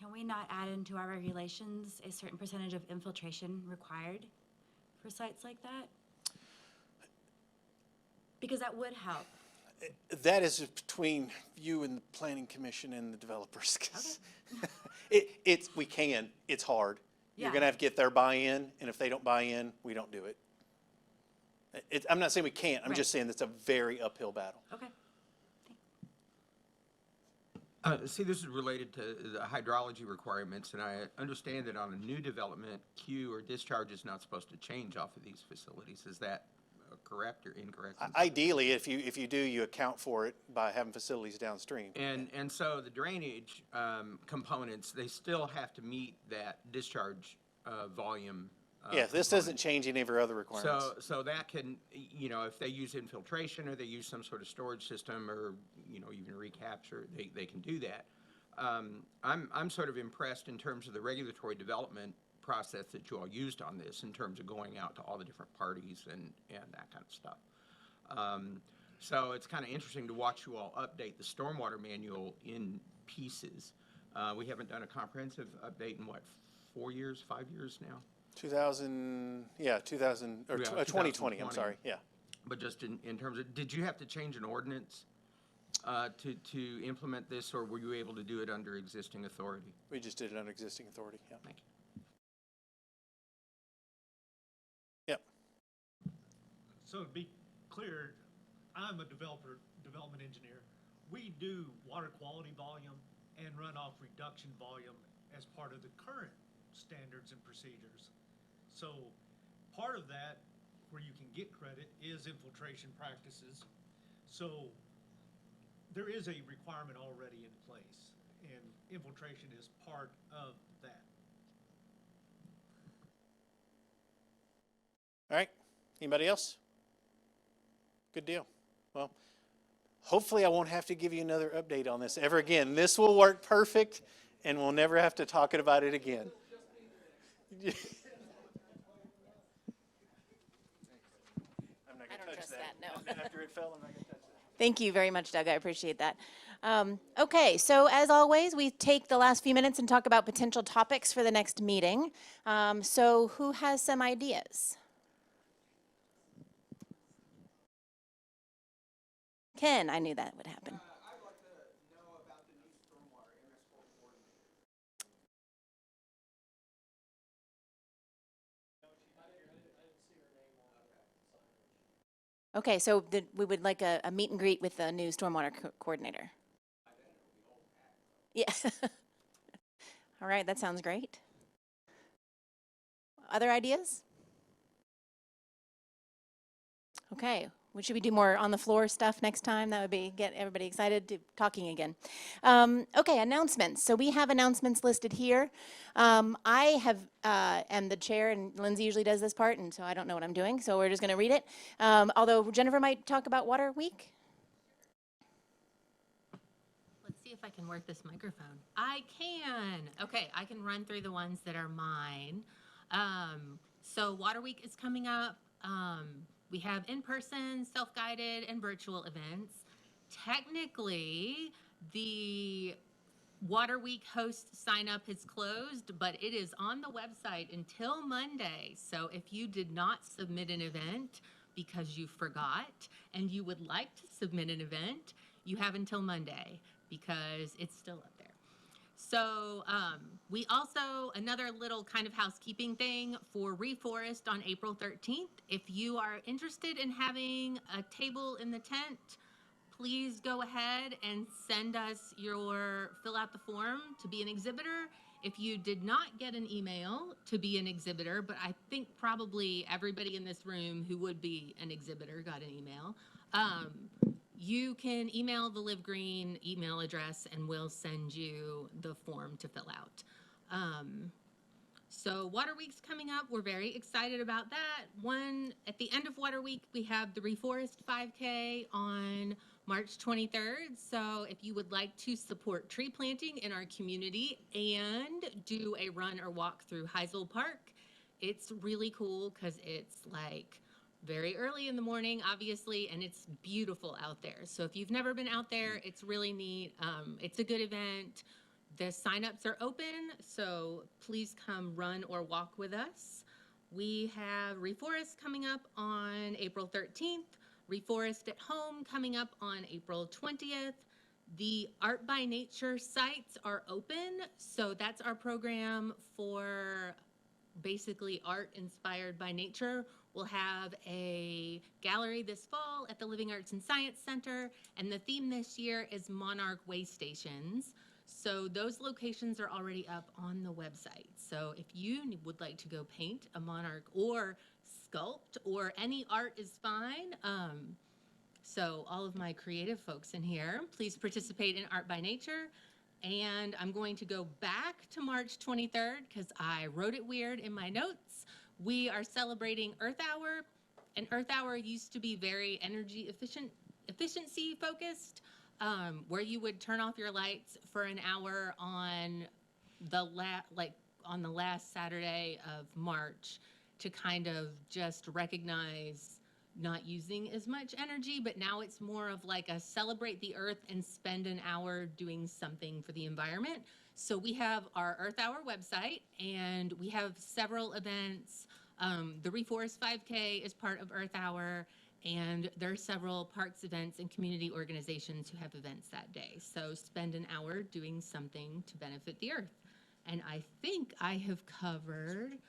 can we not add into our regulations a certain percentage of infiltration required for sites like that? Because that would help. That is between you and the planning commission and the developers. 'Cause we can, it's hard. You're Yeah. gonna have to get their buy-in, and if they don't buy in, we don't do it. I'm not saying we can't, I'm just saying it's a very uphill battle. Okay. See, this is related to the hydrology requirements, and I understand that on a new development, queue or discharge is not supposed to change off of these facilities. Is that correct or incorrect? Ideally, if you do, you account for it by having facilities downstream. And so the drainage components, they still have to meet that discharge volume. Yeah, this doesn't change any of our other requirements. So that can, if they use infiltration or they use some sort of storage system or, even recapture, they can do that. I'm sort of impressed in terms of the regulatory development process that you all used on this in terms of going out to all the different parties and that kind of stuff. So it's kind of interesting to watch you all update the stormwater manual in pieces. We haven't done a comprehensive update in 4 years, 5 years now? 2020, I'm sorry, yeah. But just in terms of, did you have to change an ordinance to implement this, or were you able to do it under existing authority? We just did it under existing authority, yeah. Thank you. Yep. So to be clear, I'm a development engineer. We do water quality volume and runoff reduction volume as part of the current standards and procedures. So part of that, where you can get credit, is infiltration practices. So there is a requirement already in place, and infiltration is part of that. All right, anybody else? Good deal. Well, hopefully I won't have to give you another update on this ever again. This will work perfect, and we'll never have to talk about it again. I don't trust that, no. After it fell, I'm not going to touch that. Thank you very much, Doug. I appreciate that. Okay, so as always, we take the last few minutes and talk about potential topics for the next meeting. So who has some ideas? Ken, I knew that would happen. I'd like to know about the new stormwater MS4 coordinator. Okay, so we would like a meet and greet with the new stormwater coordinator. Yeah. All right, that sounds great. Other ideas? Okay, should we do more on the floor stuff next time? That would be get everybody excited to talking again. Okay, announcements. So we have announcements listed here. I am the chair, and Lindsay usually does this part, and so I don't know what I'm doing. So we're just going to read it. Although Jennifer might talk about Water Week. Let's see if I can work this microphone. I can. Okay, I can run through the ones that are mine. So Water Week is coming up. We have in-person, self-guided, and virtual events. Technically, the Water Week host sign-up is closed, but it is on the website until Monday. So if you did not submit an event because you forgot and you would like to submit an event, you have until Monday because it's still up there. So we also, another little kind of housekeeping thing for Reforest on April 13th. If you are interested in having a table in the tent, please go ahead and send us fill out the form to be an exhibitor. If you did not get an email to be an exhibitor, but I think probably everybody in this room who would be an exhibitor got an email, you can email the Live Green email address and we'll send you the form to fill out. So Water Week's coming up. We're very excited about that. At the end of Water Week, we have the Reforest 5K on March 23rd. So if you would like to support tree planting in our community and do a run or walk through Heisel Park, it's really cool because it's like very early in the morning, obviously, and it's beautiful out there. So if you've never been out there, it's really neat. It's a good event. The signups are open, so please come run or walk with us. We have Reforest coming up on April 13th, Reforest at Home coming up on April 20th. The Art by Nature sites are open, so that's our program for basically art inspired by nature. We'll have a gallery this fall at the Living Arts and Science Center, and the theme this year is Monarch Way Stations. So those locations are already up on the website. So if you would like to go paint a monarch or sculpt or any art is fine. So all of my creative folks in here, please participate in Art by Nature. And I'm going to go back to March 23rd because I wrote it weird in my notes. We are celebrating Earth Hour, and Earth Hour used to be very efficiency focused, where you would turn off your lights for an hour on the last Saturday of March to kind of just recognize not using as much energy, but now it's more of like a celebrate the earth and spend an hour doing something for the environment. So we have our Earth Hour website, and we have several events. The Reforest 5K is part of Earth Hour, and there are several parks events and community organizations who have events that day. So spend an hour doing something to benefit the earth. And I think I have covered,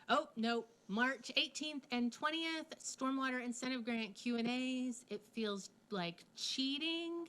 oh, no, March 18th and 20th, Stormwater Incentive Grant Q&As. It feels like cheating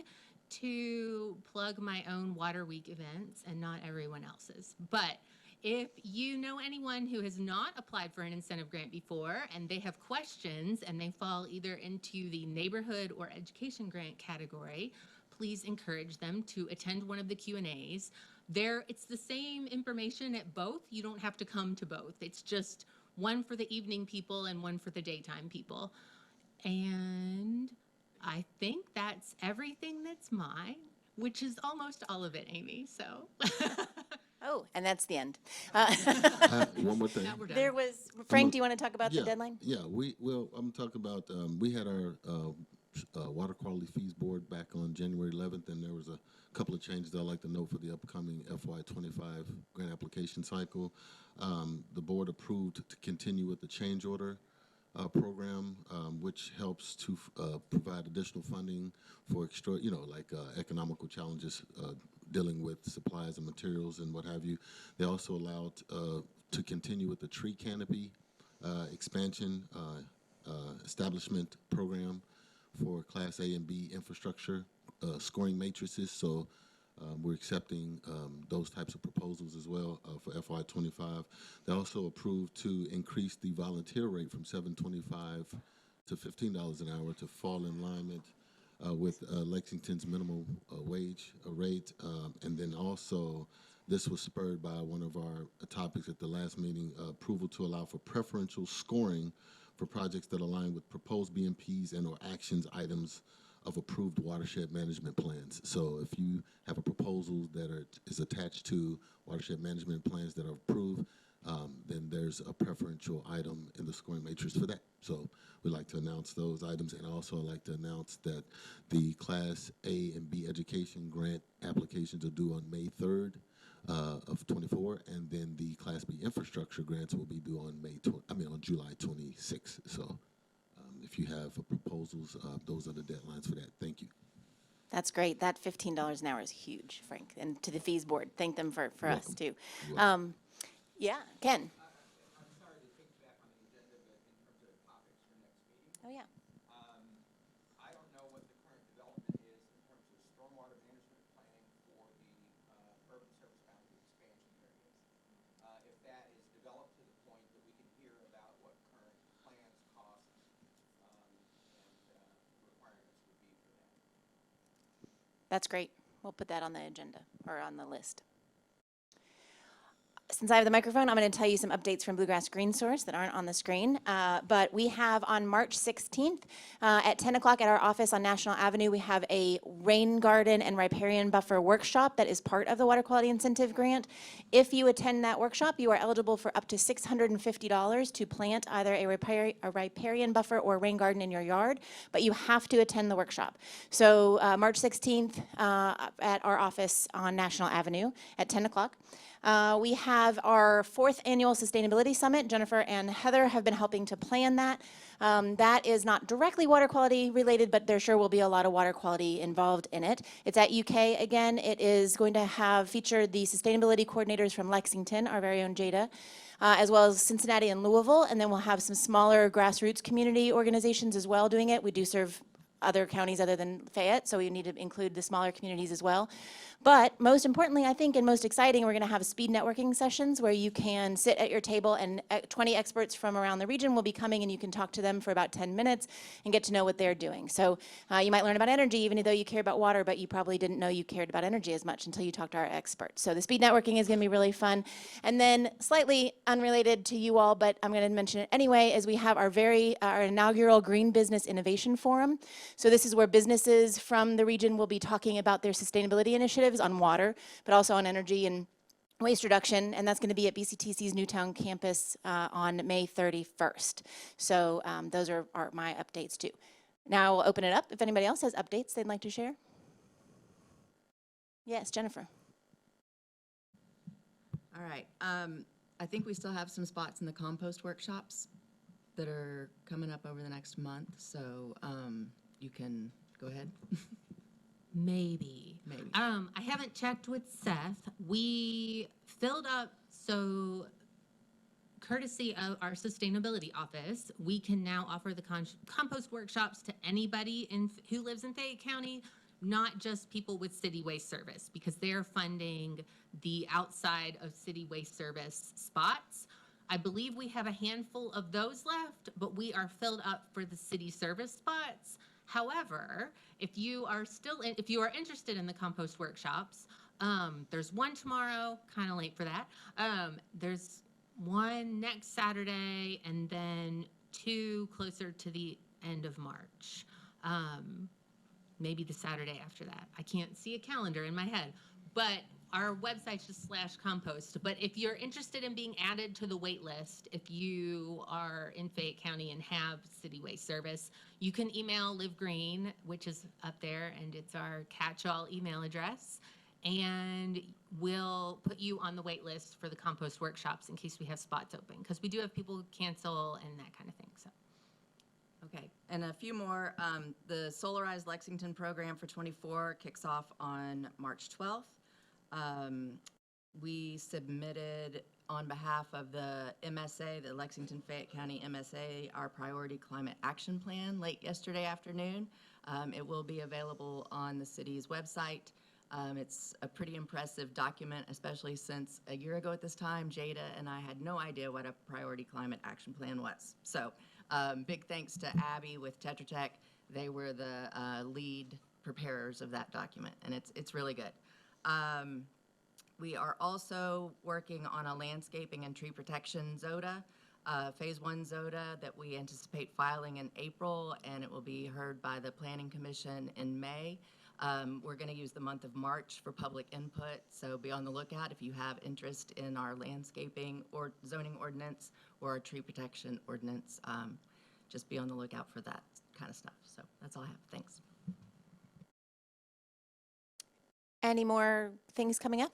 to plug my own Water Week events and not everyone else's. But if you know anyone who has not applied for an incentive grant before and they have questions and they fall either into the neighborhood or education grant category, please encourage them to attend one of the Q&As. It's the same information at both. You don't have to come to both. It's just one for the evening people and one for the daytime people. And I think that's everything that's mine, which is almost all of it, Amy, so. Oh, and that's the end. One more thing. Now we're done. There was, Frank, do you want to talk about the deadline? Yeah, I'm talking about, we had our Water Quality Fees Board back on January 11th, and there was a couple of changes I'd like to note for the upcoming FY25 grant application cycle. The board approved to continue with the change order program, which helps to provide additional funding for economical challenges dealing with supplies and materials and what have you. They also allowed to continue with the tree canopy expansion establishment program for Class A and B infrastructure scoring matrices. So we're accepting those types of proposals as well for FY25. They also approved to increase the volunteer rate from $7.25 to $15 an hour to fall in alignment with Lexington's minimum wage rate. And then also, this was spurred by one of our topics at the last meeting, approval to allow for preferential scoring for projects that align with proposed BMPs and or actions items of approved watershed management plans. So if you have a proposal that is attached to watershed management plans that are approved, then there's a preferential item in the scoring matrix for that. So we'd like to announce those items, and also I'd like to announce that the Class A and B education grant applications are due on May 3rd of 24, and then the Class B infrastructure grants will be due on on July 26th. So if you have proposals, those are the deadlines for that. Thank you. That's great. That $15 an hour is huge, Frank. And to the fees board, thank them for us too. Yeah, Ken. I'm sorry to piggyback on the agenda, but in terms of topics for next meeting. Oh, yeah. I don't know what the current development is in terms of stormwater management planning for the urban service boundary expansion areas. If that is developed to the point that we can hear about what current plans, costs, and requirements would be for that. That's great. We'll put that on the agenda or on the list. since I have the microphone, I'm going to tell you some updates from Bluegrass Green Source that aren't on the screen. But we have on March 16th at 10 o'clock at our office on National Avenue, we have a rain garden and riparian buffer workshop that is part of the Water Quality Incentive Grant. If you attend that workshop, you are eligible for up to $650 to plant either a riparian buffer or rain garden in your yard, but you have to attend the workshop. So March 16th at our office on National Avenue at 10 o'clock. We have our 4th annual Sustainability Summit. Jennifer and Heather have been helping to plan that. That is not directly water quality related, but there sure will be a lot of water quality involved in it. It's at UK again. It is going to have featured the sustainability coordinators from Lexington, our very own Jada, as well as Cincinnati and Louisville, and then we'll have some smaller grassroots community organizations as well doing it. We do serve other counties other than Fayette, so we need to include the smaller communities as well. But most importantly, I think, and most exciting, we're going to have speed networking sessions where you can sit at your table and 20 experts from around the region will be coming and you can talk to them for about 10 minutes and get to know what they're doing. So you might learn about energy even though you care about water, but you probably didn't know you cared about energy as much until you talked to our experts. So the speed networking is going to be really fun. And then slightly unrelated to you all, but I'm going to mention it anyway, is we have our inaugural Green Business Innovation Forum. So this is where businesses from the region will be talking about their sustainability initiatives on water, but also on energy and waste reduction, and that's going to be at BCTC's Newtown campus on May 31st. So those are my updates too. Now we'll open it up if anybody else has updates they'd like to share. Yes, Jennifer. All right. I think we still have some spots in the compost workshops that are coming up over the next month, so you can go ahead. Maybe. I haven't checked with Seth. We filled up, so courtesy of our sustainability office, we can now offer the compost workshops to anybody who lives in Fayette County, not just people with city waste service, because they're funding the outside of city waste service spots. I believe we have a handful of those left, but we are filled up for the city service spots. However, if you are interested in the compost workshops, there's one tomorrow, kind of late for that. There's one next Saturday, and then 2 closer to the end of March. Maybe the Saturday after that. I can't see a calendar in my head, but our website's just /compost. But if you're interested in being added to the wait list, if you are in Fayette County and have city waste service, you can email Live Green, which is up there, and it's our catch-all email address, and we'll put you on the wait list for the compost workshops in case we have spots open, because we do have people cancel and that kind of thing. So. Okay, and a few more. The Solarize Lexington program for 24 kicks off on March 12th. We submitted on behalf of the MSA, the Lexington Fayette County MSA, our priority climate action plan late yesterday afternoon. It will be available on the city's website. It's a pretty impressive document, especially since a year ago at this time, Jada and I had no idea what a priority climate action plan was. So big thanks to Abby with Tetra Tech. They were the lead preparers of that document, and it's really good. We are also working on a landscaping and tree protection ZOTA, Phase 1 ZOTA that we anticipate filing in April, and it will be heard by the Planning Commission in May. We're going to use the month of March for public input, so be on the lookout if you have interest in our landscaping or zoning ordinance or our tree protection ordinance. Just be on the lookout for that kind of stuff. So that's all I have. Thanks. Any more things coming up?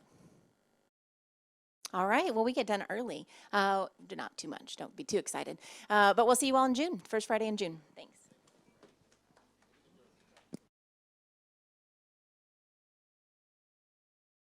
All right, well, we get done early. Not too much, don't be too excited. But we'll see you all in June, first Friday in June. Thanks.